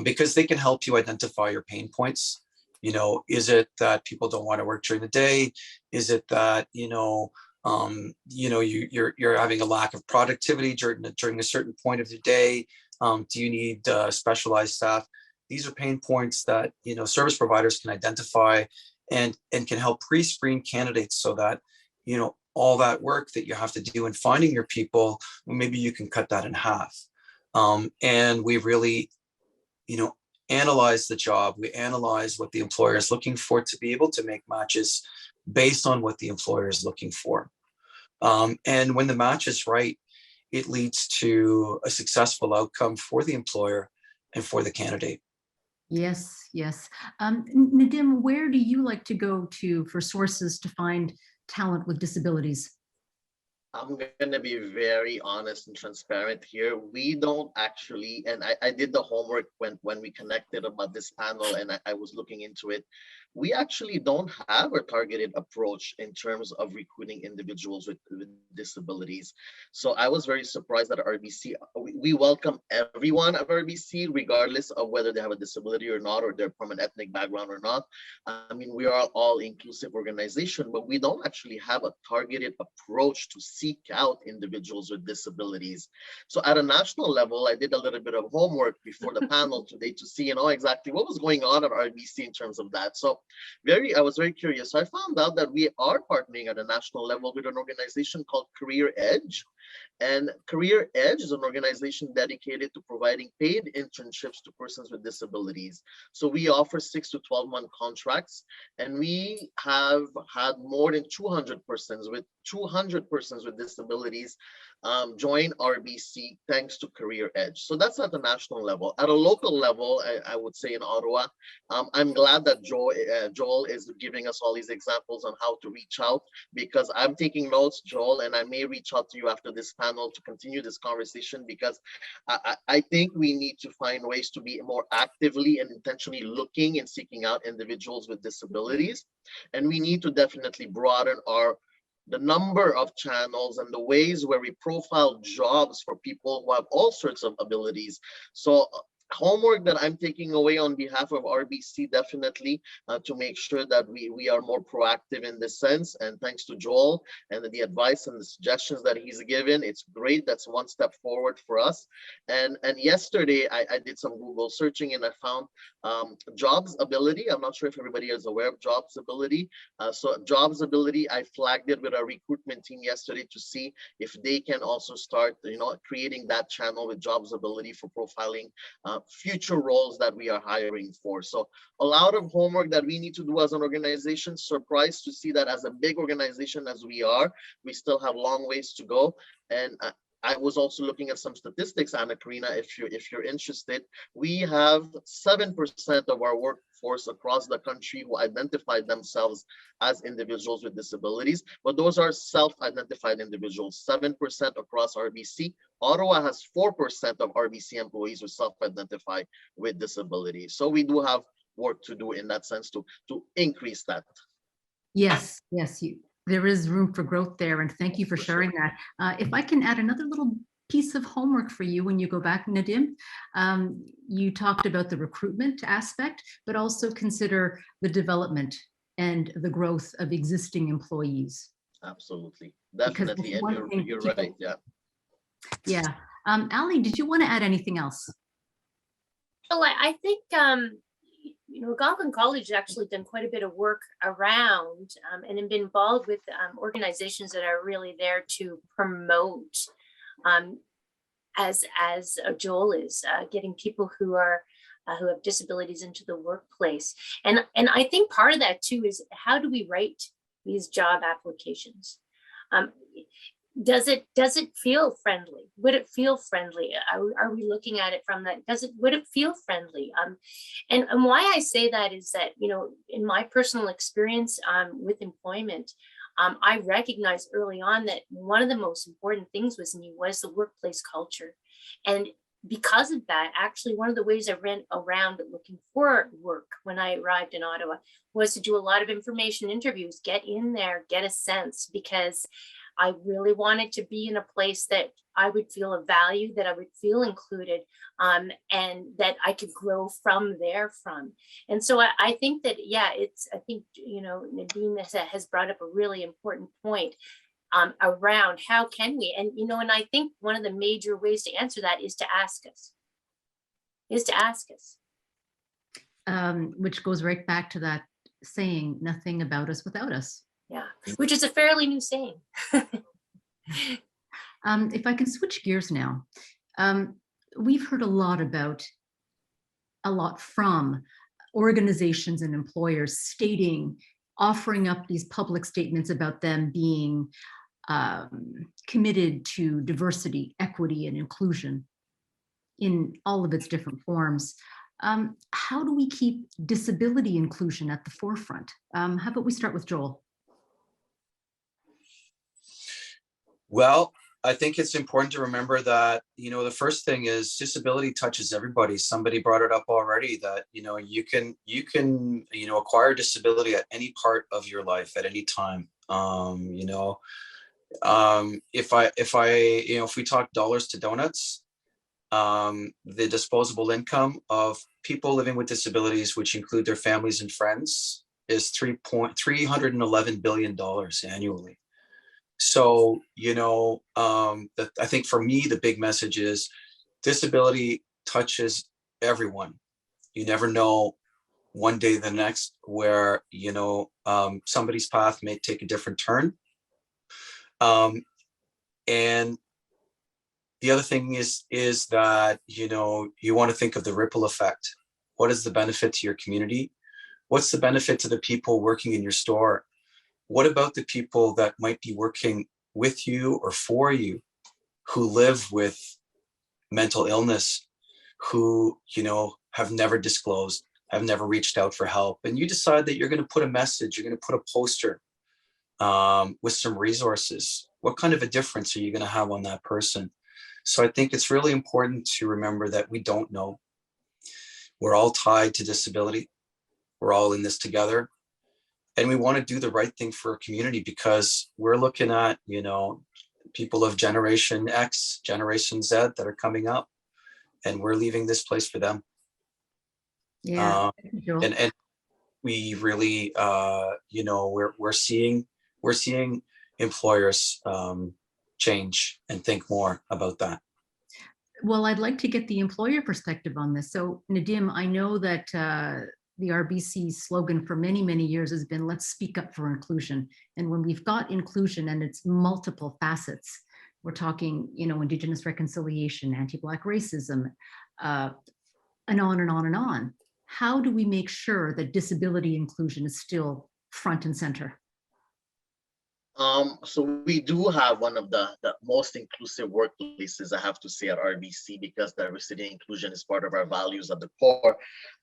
because they can help you identify your pain points. Is it that people don't want to work during the day? Is it that you're having a lack of productivity during a certain point of the day? Do you need specialized staff? these are pain points that, service providers can identify and can help pre-screen candidates so that, all that work that you have to do in finding your people, well, maybe you can cut that in half. And we really, analyze the job. We analyze what the employer is looking for to be able to make matches based on what the employer is looking for. And when the match is right, it leads to a successful outcome for the employer and for the candidate. Yes, yes. Nadim, where do you like to go to for sources to find talent with disabilities? I'm gonna be very honest and transparent here. We don't actually, and I did the homework when we connected about this panel, and I was looking into it. We actually don't have a targeted approach in terms of recruiting individuals with disabilities. So I was very surprised that RBC, we welcome everyone at RBC, regardless of whether they have a disability or not, or they're from an ethnic background or not. I mean, we are all inclusive organization, but we don't actually have a targeted approach to seek out individuals with disabilities. So at a national level, I did a little bit of homework before the panel today to see, exactly what was going on at RBC in terms of that. So I was very curious. So I found out that we are partnering at a national level with an organization called Career Edge. And Career Edge is an organization dedicated to providing paid internships to persons with disabilities. So we offer 6 to 12-month contracts, and we have had more than 200 persons with disabilities join RBC thanks to Career Edge. So that's at the national level. At a local level, I would say in Ottawa, I'm glad that Joel is giving us all these examples on how to reach out, because I'm taking notes, Joel, and I may reach out to you after this panel to continue this conversation, because I think we need to find ways to be more actively and intentionally looking and seeking out individuals with disabilities. And we need to definitely broaden the number of channels and the ways where we profile jobs for people who have all sorts of abilities. So homework that I'm taking away on behalf of RBC, definitely to make sure that we are more proactive in this sense. And thanks to Joel and the advice and the suggestions that he's given, it's great. That's one step forward for us. And yesterday I did some Google searching, and I found Jobs Ability. I'm not sure if everybody is aware of Jobs Ability. So Jobs Ability, I flagged it with our recruitment team yesterday to see if they can also start, creating that channel with Jobs Ability for profiling future roles that we are hiring for. So a lot of homework that we need to do as an organization. Surprised to see that as a big organization as we are, we still have long ways to go. And I was also looking at some statistics, Anna Karina, if you're interested. We have 7% of our workforce across the country who identified themselves as individuals with disabilities, but those are self-identified individuals, 7% across RBC. Ottawa has 4% of RBC employees who self-identify with disabilities. So we do have work to do in that sense to increase that. Yes, yes, there is room for growth there, and thank you for sharing that. If I can add another little piece of homework for you when you go back, Nadim, you talked about the recruitment aspect, but also consider the development and the growth of existing employees. Absolutely, definitely, and you're right, yeah. Yeah. Ali, did you want to add anything else? Well, I think Algonquin College has actually done quite a bit of work around and have been involved with organizations that are really there to promote, as Joel is, getting people who have disabilities into the workplace. And I think part of that too is, how do we write these job applications? Does it feel friendly? Would it feel friendly? Are we looking at it from that? Would it feel friendly? And why I say that is that, in my personal experience with employment, I recognized early on that one of the most important things was the workplace culture. And because of that, actually, one of the ways I ran around looking for work when I arrived in Ottawa was to do a lot of information interviews, get in there, get a sense, because I really wanted to be in a place that I would feel a value, that I would feel included, and that I could grow from. And so I think that, Nadine has brought up a really important point around how can we, and I think one of the major ways to answer that is to ask us. which goes right back to that saying, nothing about us without us. Yeah, which is a fairly new saying. If I can switch gears now, we've heard a lot from organizations and employers stating, offering up these public statements about them being committed to diversity, equity, and inclusion in all of its different forms. How do we keep disability inclusion at the forefront? How about we start with Joel? Well, I think it's important to remember that, the first thing is disability touches everybody. Somebody brought it up already that, you can, acquire disability at any part of your life at any time. If we talk dollars to donuts, the disposable income of people living with disabilities, which include their families and friends, is $311 billion annually. So, I think for me, the big message is disability touches everyone. You never know one day the next where, somebody's path may take a different turn. And the other thing is that, you want to think of the ripple effect. What is the benefit to your community? What's the benefit to the people working in your store? What about the people that might be working with you or for you who live with mental illness, who, have never disclosed, have never reached out for help? And you decide that you're going to put a message, you're going to put a poster with some resources. What kind of a difference are you going to have on that person? So I think it's really important to remember that we don't know. We're all tied to disability. We're all in this together. And we want to do the right thing for our community because we're looking at, people of Generation X, Generation Z that are coming up, and we're leaving this place for them. Yeah. And we really, we're seeing employers change and think more about that. Well, I'd like to get the employer perspective on this. So Nadim, I know that the RBC slogan for many, many years has been, let's speak up for inclusion. And when we've got inclusion and its multiple facets, we're talking, Indigenous reconciliation, anti-Black racism, and on and on and on. How do we make sure that disability inclusion is still front and center? So we do have one of the most inclusive workplaces, I have to say, at RBC, because diversity and inclusion is part of our values at the core.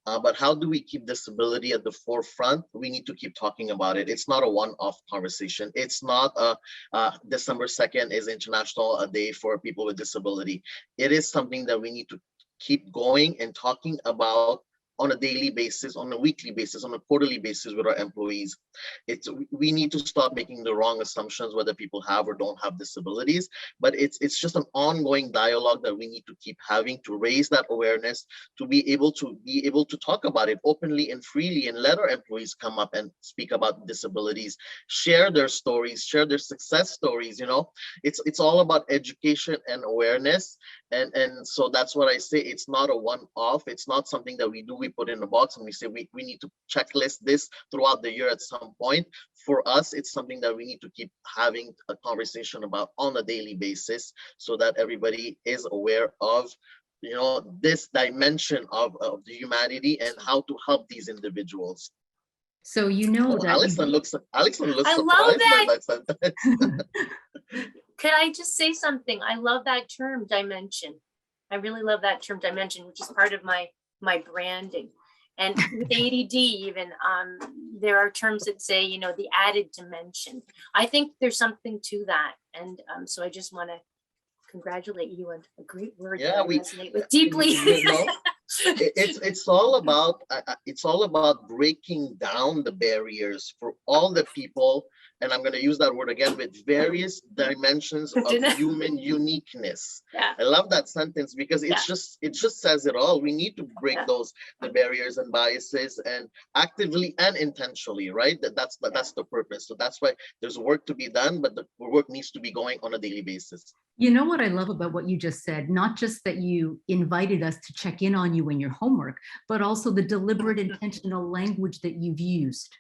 But how do we keep disability at the forefront? We need to keep talking about it. It's not a one-off conversation. It's not December 2nd is International Day for People with Disability. It is something that we need to keep going and talking about on a daily basis, on a weekly basis, on a quarterly basis with our employees. We need to stop making the wrong assumptions whether people have or don't have disabilities, but it's just an ongoing dialogue that we need to keep having to raise that awareness, to be able to talk about it openly and freely, and let our employees come up and speak about disabilities, share their stories, share their success stories. It's all about education and awareness. And so that's what I say. It's not a one-off. It's not something that we do, we put in a box and we say we need to checklist this throughout the year at some point. For us, it's something that we need to keep having a conversation about on a daily basis so that everybody is aware of this dimension of the humanity and how to help these individuals. So that Alison looks I surprised love by that sentence. Could I just say something? I love that term, dimension. I really love that term, dimension, which is part of my branding. And with ADD even, there are terms that say, the added dimension. I think there's something to that. And so I just want to congratulate you on a great word that I resonate with deeply. It's all about breaking down the barriers for all the people, and I'm going to use that word again, with various dimensions of human uniqueness. Yeah. I love that sentence because it just says it all. We need to break the barriers and biases, and actively and intentionally, right? That's the purpose. So that's why there's work to be done, but the work needs to be going on a daily basis. You know what I love about what you just said? Not just that you invited us to check in on you you in your homework, but also the deliberate, intentional language that you've used.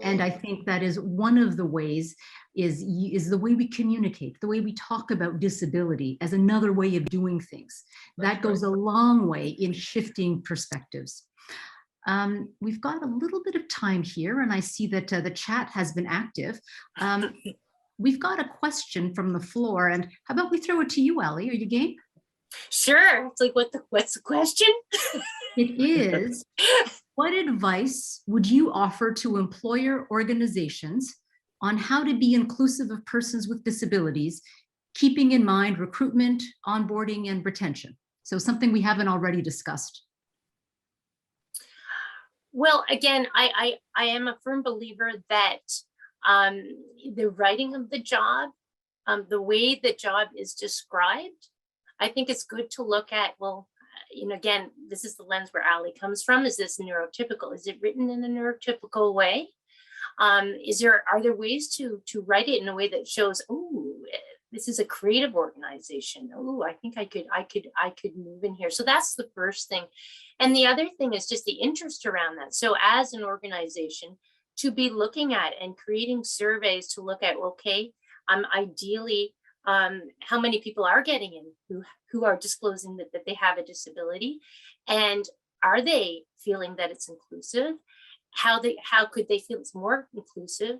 And I think that is one of the ways is the way we communicate, the way we talk about disability as another way of doing things. That goes a long way in shifting perspectives. We've got a little bit of time here, and I see that the chat has been active. We've got a question from the floor, and how about we throw it to you, Ali? Are you game? Sure. It's like, what's the question? It is, what advice would you offer to employer organizations on how to be inclusive of persons with disabilities, keeping in mind recruitment, onboarding, and retention? So something we haven't already discussed. Well, again, I am a firm believer that the writing of the job, the way the job is described, I think it's good to look at, well, again, this is the lens where Ali comes from. Is this neurotypical? Is it written in a neurotypical way? Are there ways to write it in a way that shows, oh, this is a creative organization. Oh, I think I could move in here. So that's the first thing. And the other thing is just the interest around that. So as an organization, to be looking at and creating surveys to look at, okay, ideally, how many people are getting in who are disclosing that they have a disability, and are they feeling that it's inclusive? How could they feel it's more inclusive?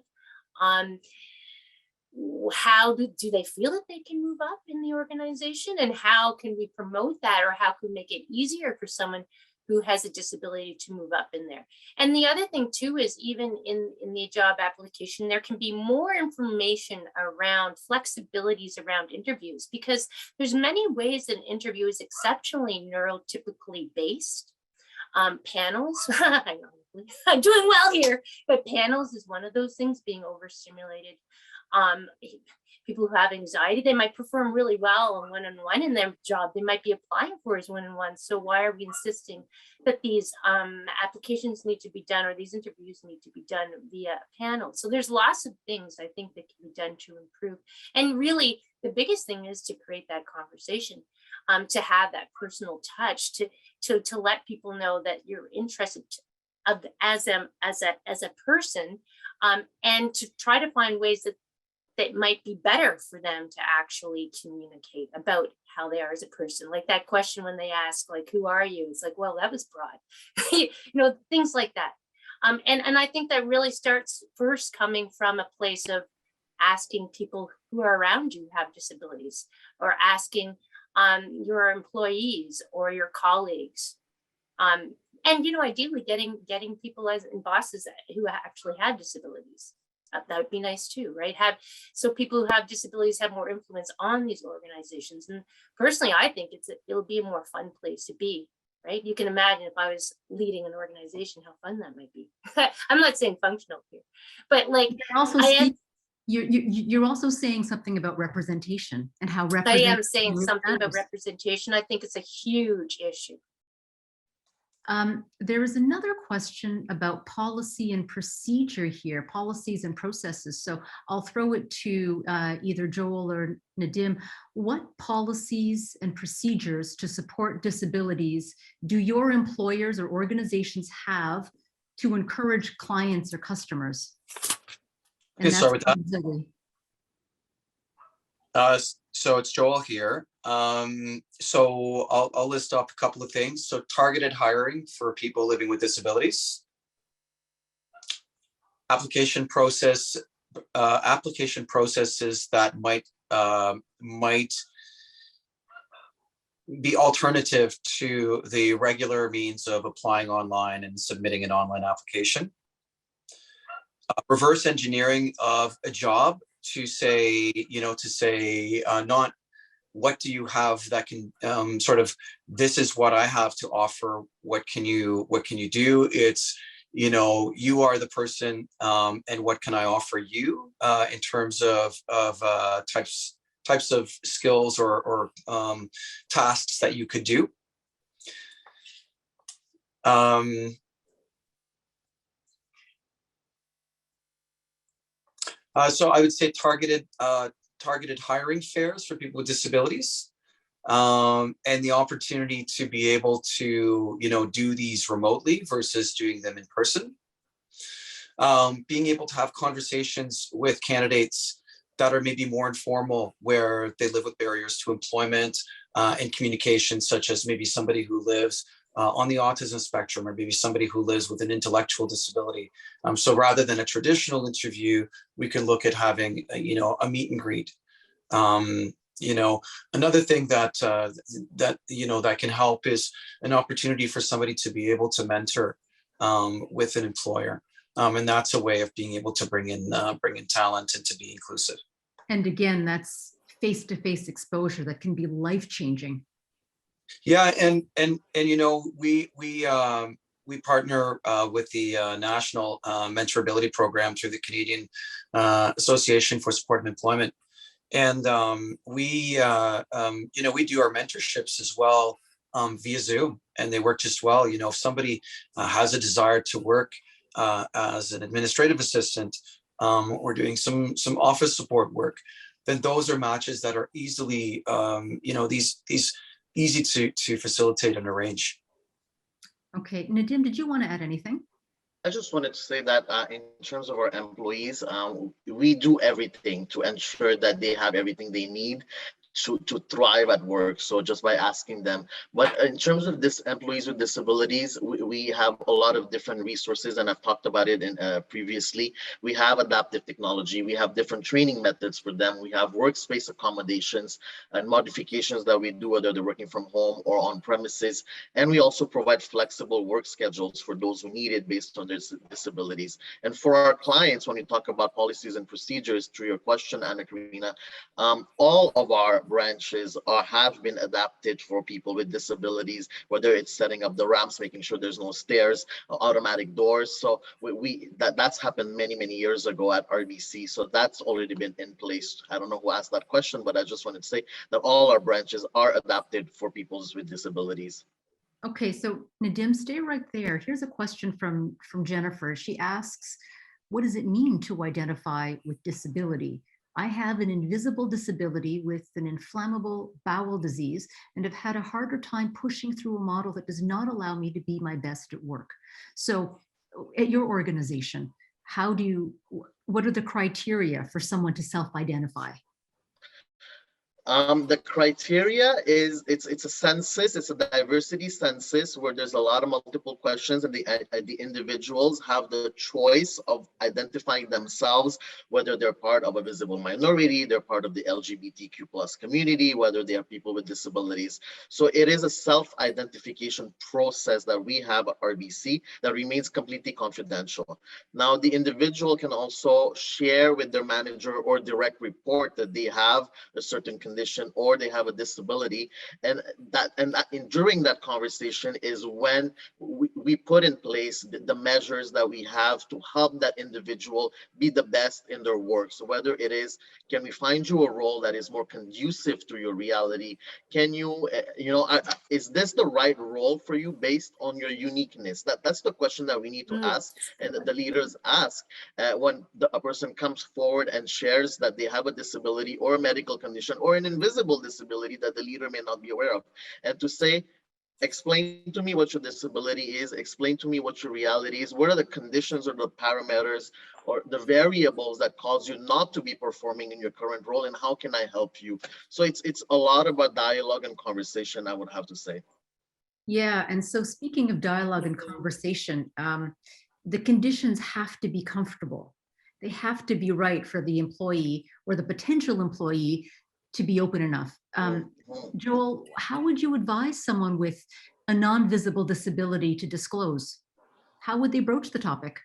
How do they feel that they can move up in the organization, and how can we promote that, or how can we make it easier for someone who has a disability to move up in there? And the other thing too is, even in the job application, there can be more information around flexibilities around interviews, because there's many ways an interview is exceptionally neurotypically based. Panels, ironically, I'm doing well here, but panels is one of those things, being overstimulated. People who have anxiety, they might perform really well on one-on-one in their job. They might be applying for as one-on-one. So why are we insisting that these applications need to be done, or these interviews need to be done via panel? So there's lots of things I think that can be done to improve. And really, the biggest thing is to create that conversation, to have that personal touch, to let people know that you're interested as a person, and to try to find ways that might be better for them to actually communicate about how they are as a person. Like that question when they ask, like, who are you? It's like, well, that was broad. Things like that. And I think that really starts first coming from a place of asking people who are around you who have disabilities, or asking your employees or your colleagues. And ideally getting people as bosses who actually have disabilities. That would be nice too, right? So people who have disabilities have more influence on these organizations. And personally, I think it'll be a more fun place to be, right? You can imagine if I was leading an organization, how fun that might be. I'm not saying functional here, but like you're also saying something about representation, and how I am saying something about representation. I think it's a huge issue. There is another question about policy and procedure here, policies and processes. So I'll throw it to either Joel or Nadim. What policies and procedures to support disabilities do your employers or organizations have to encourage clients or customers? Okay, start with that. So it's Joel here. So I'll list off a couple of things. So targeted hiring for people living with disabilities. Application processes that might be alternative to the regular means of applying online and submitting an online application. Reverse engineering of a job to say, not what do you have that can sort of, this is what I have to offer. What can you do? It's, you are the person, and what can I offer you in terms of types of skills or tasks that you could do. So I would say targeted hiring fairs for people with disabilities. and the opportunity to be able to, do these remotely versus doing them in person. Being able to have conversations with candidates that are maybe more informal, where they live with barriers to employment and communication, such as maybe somebody who lives on the autism spectrum, or maybe somebody who lives with an intellectual disability. So rather than a traditional interview, we can look at having, a meet and greet. Another thing that can help is an opportunity for somebody to be able to mentor with an employer. And that's a way of being able to bring in talent and to be inclusive. And again, that's face-to-face exposure that can be life-changing. Yeah, and we partner with the National Mentorability Program through the Canadian Association for Support and Employment, and we do our mentorships as well via Zoom, and they work just well. If somebody has a desire to work as an administrative assistant, or doing some office support work, then those are matches that are easily these easy to facilitate and arrange. Okay, Nadim, did you want to add anything? I just wanted to say that in terms of our employees, we do everything to ensure that they have everything they need to thrive at work. So just by asking them. But in terms of this employees with disabilities, we have a lot of different resources, and I've talked about it in previously. We have adaptive technology. We have different training methods for them. We have workspace accommodations and modifications that we do, whether they're working from home or on premises. And we also provide flexible work schedules for those who need it based on their disabilities. And for our clients, when we talk about policies and procedures, to your question, Anna Karina, all of our branches have been adapted for people with disabilities, whether it's setting up the ramps, making sure there's no stairs, automatic doors. So that's happened many years ago at RBC. So that's already been in place. I don't know who asked that question, but I just wanted to say that all our branches are adapted for people with disabilities. Okay, so Nadim, stay right there. Here's a question from Jennifer. She asks, what does it mean to identify with disability? I have an invisible disability with an inflammable bowel disease and have had a harder time pushing through a model that does not allow me to be my best at work. So at your organization, what are the criteria for someone to self-identify? The criteria is it's a census, it's a diversity census where there's a lot of multiple questions, and the individuals have the choice of identifying themselves, whether they're part of a visible minority, they're part of the LGBTQ plus community, whether they are people with disabilities. So it is a self-identification process that we have at RBC that remains completely confidential. Now, the individual can also share with their manager or direct report that they have a certain condition or they have a disability, and during that conversation is when we put in place the measures that we have to help that individual be the best in their work. So whether it is, can we find you a role that is more conducive to your reality? Can you, is this the right role for you based on your uniqueness? That's the question that we need to ask, and the leaders ask when a person comes forward and shares that they have a disability or a medical condition or an invisible disability that the leader may not be aware of, and to say, explain to me what your disability is, explain to me what your reality is, what are the conditions or the parameters or the variables that cause you not to be performing in your current role, and how can I help you? So it's a lot about dialogue and conversation, I would have to say. Yeah, and so speaking of dialogue and conversation, the conditions have to be comfortable. They have to be right for the employee or the potential employee to be open enough. Joel, how would you advise someone with a non-visible disability to disclose? How would they broach the topic?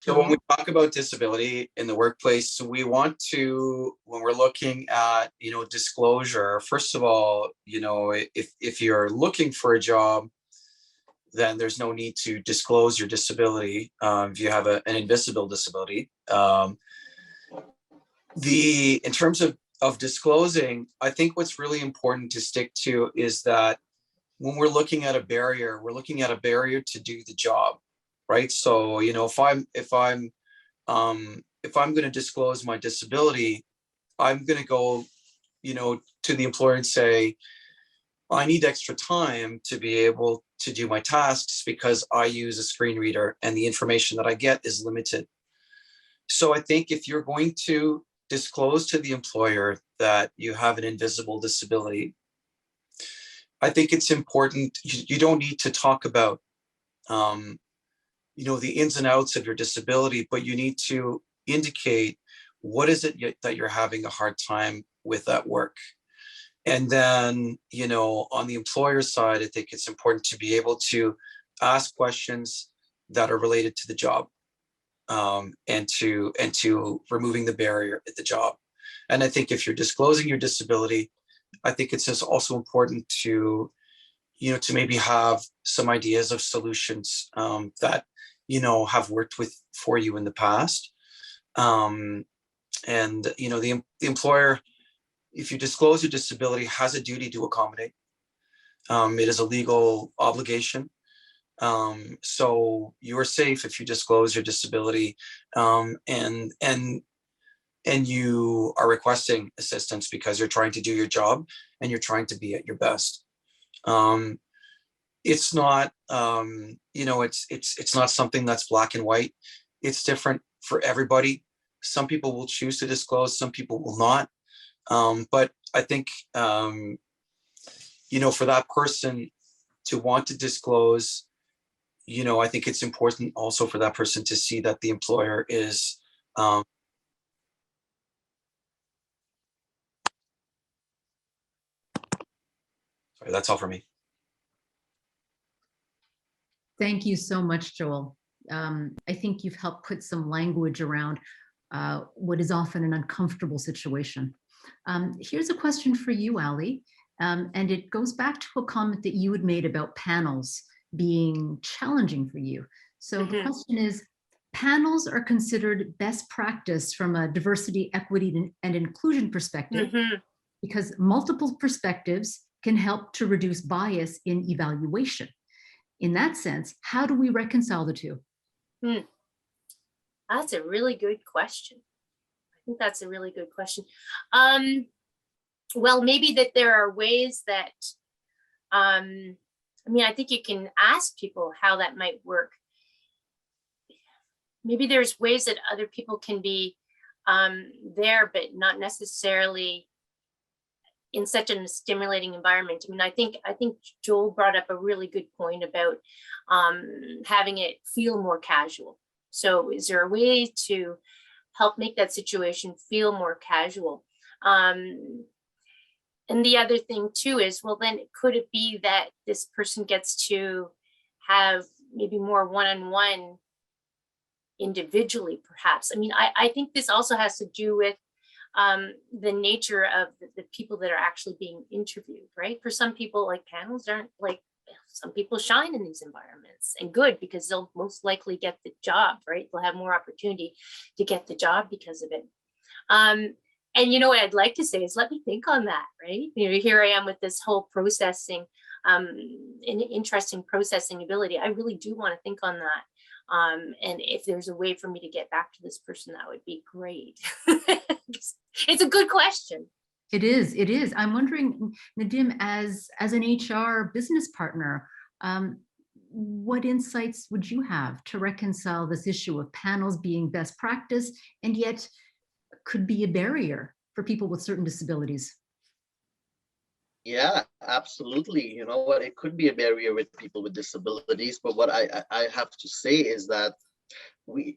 So when we talk about disability in the workplace, so we want to, when we're looking at, disclosure, first of all, if you're looking for a job, then there's no need to disclose your disability if you have an invisible disability. In terms of disclosing, I think what's really important to stick to is that when we're looking at a barrier, we're looking at a barrier to do the job, right? So, you know, if I'm going to disclose my disability, I'm going to go, you know, to the employer and say, I need extra time to be able to do my tasks because I use a screen reader and the information that I get is limited. So I think if you're going to disclose to the employer that you have an invisible disability, I think it's important. You don't need to talk about, you know, the ins and outs of your disability, but you need to indicate what is it that you're having a hard time with at work. And then, you know, on the employer side, I think it's important to be able to ask questions that are related to the job, and to removing the barrier at the job. And I think if you're disclosing your disability, I think it's just also important to, you know, to maybe have some ideas of solutions that, you know, have worked for you in the past. And, you know, the employer, if you disclose your disability, has a duty to accommodate. It is a legal obligation. So you're safe if you disclose your disability, and you are requesting assistance because you're trying to do your job and you're trying to be at your best. It's not, you know, it's not something that's black and white. It's different for everybody. Some people will choose to disclose, some people will not. But I think, you know, for that person to want to disclose, you know, I think it's important also for that person to see that the employer is, sorry, that's all for me. Thank you so much, Joel. I think you've helped put some language around what is often an uncomfortable situation. Here's a question for you, Ali, and it goes back to a comment that you had made about panels being challenging for you. So the question is, panels are considered best practice from a diversity, equity, and inclusion perspective because multiple perspectives can help to reduce bias in evaluation. In that sense, how do we reconcile the two? That's a really good question. I think that's a really good question. Well, maybe that there are ways that, I mean, I think you can ask people how that might work. Maybe there's ways that other people can be there, but not necessarily in such a stimulating environment. I mean, I think Joel brought up a really good point about having it feel more casual. So is there a way to help make that situation feel more casual? And the other thing too is, well, then could it be that this person gets to have maybe more one-on-one individually, perhaps? I mean, I think this also has to do with the nature of the people that are actually being interviewed, right? For some people, like panels aren't like, some people shine in these environments, and good, because they'll most likely get the job, right? They'll have more opportunity to get the job because of it. And you know what I'd like to say is, let me think on that, right? You know, here I am with this whole processing, an interesting processing ability. I really do want to think on that. And if there's a way for me to get back to this person, that would be great. It's a good question. It is. It is. I'm wondering, Nadim, as an HR business partner, what insights would you have to reconcile this issue of panels being best practice and yet could be a barrier for people with certain disabilities? Yeah, absolutely. You know what? It could be a barrier with people with disabilities, but what I have to say is that we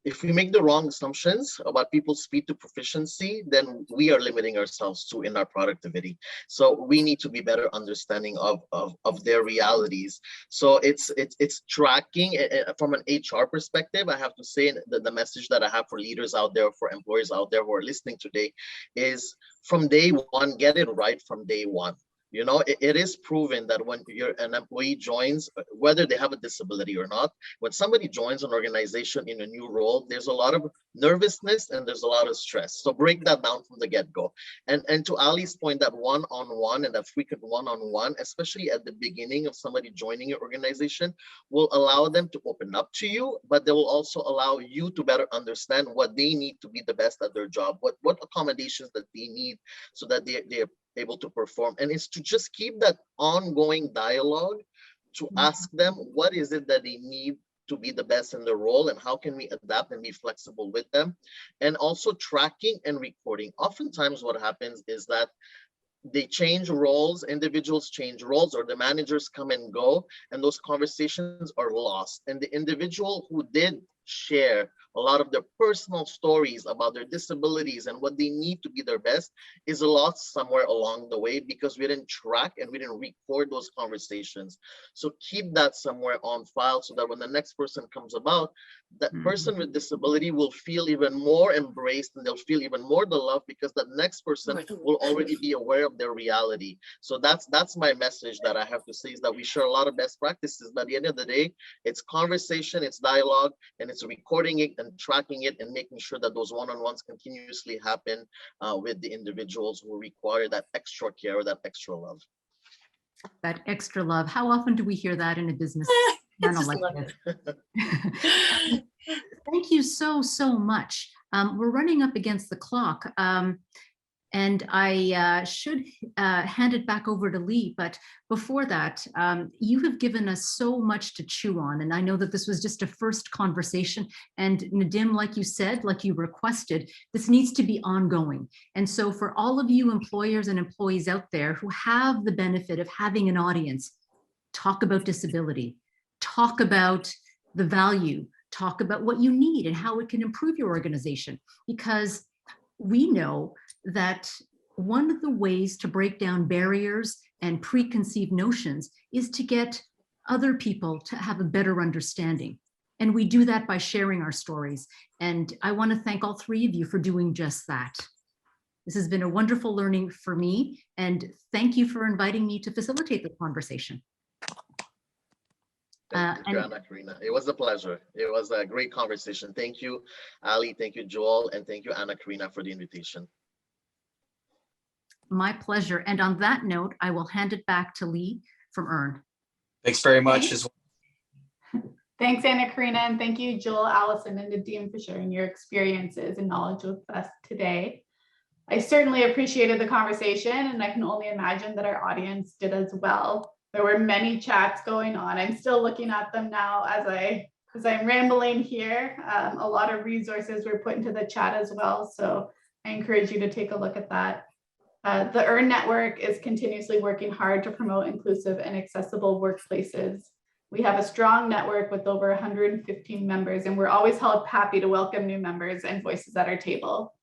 if we make the wrong assumptions about people's speed to proficiency, then we are limiting ourselves too in our productivity. So we need to be better understanding of their realities. So it's tracking from an HR perspective. I have to say that the message that I have for leaders out there, for employers out there who are listening today, is from day one, get it right from day one. You know, it is proven that when an employee joins, whether they have a disability or not, when somebody joins an organization in a new role, there's a lot of nervousness and there's a lot of stress. So break that down from the get-go. And to Ali's point, that one-on-one and that frequent one-on-one, especially at the beginning of somebody joining your organization, will allow them to open up to you, but they will also allow you to better understand what they need to be the best at their job, what accommodations that they need so that they're able to perform. And it's to just keep that ongoing dialogue to ask them what is it that they need to be the best in the role and how can we adapt and be flexible with them. And also tracking and recording. Oftentimes what happens is that they change roles, individuals change roles, or the managers come and go, and those conversations are lost. And the individual who did share a lot of their personal stories about their disabilities and what they need to be their best is lost somewhere along the way because we didn't track and we didn't record those conversations. So keep that somewhere on file so that when the next person comes about, that person with disability will feel even more embraced and they'll feel even more the love because the next person will already be aware of their reality. So that's my message that I have to say, is that we share a lot of best practices, but at the end of the day, it's conversation, it's dialogue, and it's recording it and tracking it and making sure that those one-on-ones continuously happen with the individuals who require that extra care or that extra love. That extra love. How often do we hear that in a business channel like this? Thank you so much. We're running up against the clock. And I should hand it back over to Lee, but before that, you have given us so much to chew on. And I know that this was just a first conversation. And Nadim, like you said, like you requested, this needs to be ongoing. And so for all of you employers and employees out there who have the benefit of having an audience, talk about disability, talk about the value, talk about what you need and how it can improve your organization. Because we know that one of the ways to break down barriers and preconceived notions is to get other people to have a better understanding. And we do that by sharing our stories. And I want to thank all three of you for doing just that. This has been a wonderful learning for me. And thank you for inviting me to facilitate the conversation. Thank you, Anna Karina. It was a pleasure. It was a great conversation. Thank you, Ali. Thank you, Joel. And thank you, Anna Karina, for the invitation. My pleasure. And on that note, I will hand it back to Lee from EARN. Thanks very much. Thanks, Anna Karina, and thank you, Joel, Allison, and Nadim for sharing your experiences and knowledge with us today. I certainly appreciated the conversation, and I can only imagine that our audience did as well. There were many chats going on. I'm still looking at them now as I'm rambling here. A lot of resources were put into the chat as well, so I encourage you to take a look at that. The EARN network is continuously working hard to promote inclusive and accessible workplaces. We have a strong network with over 115 members, and we're always happy to welcome new members and voices at our table.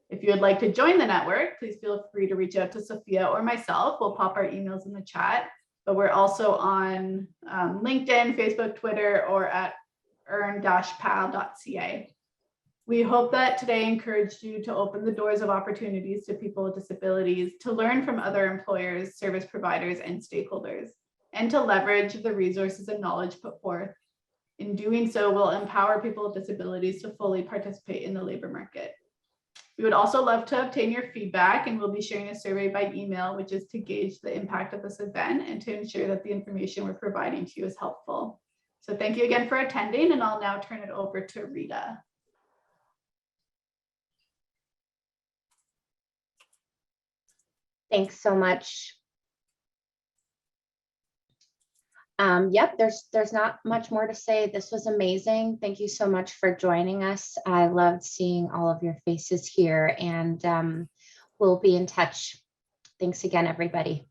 If you would like to join the network, please feel free to reach out to Sophia or myself. We'll pop our emails in the chat, but we're also on LinkedIn, Facebook, Twitter, or at earn-pal.ca. We hope that today encouraged you to open the doors of opportunities to people with disabilities, to learn from other employers, service providers, and stakeholders, and to leverage the resources and knowledge put forth. In doing so, we'll empower people with disabilities to fully participate in the labor market. We would also love to obtain your feedback, and we'll be sharing a survey by email, which is to gauge the impact of this event and to ensure that the information we're providing to you is helpful. So thank you again for attending, and I'll now turn it over to Rita. Thanks so much. Yep, there's not much more to say. This was amazing. Thank you so much for joining us. I loved seeing all of your faces here, and we'll be in touch. Thanks again, everybody.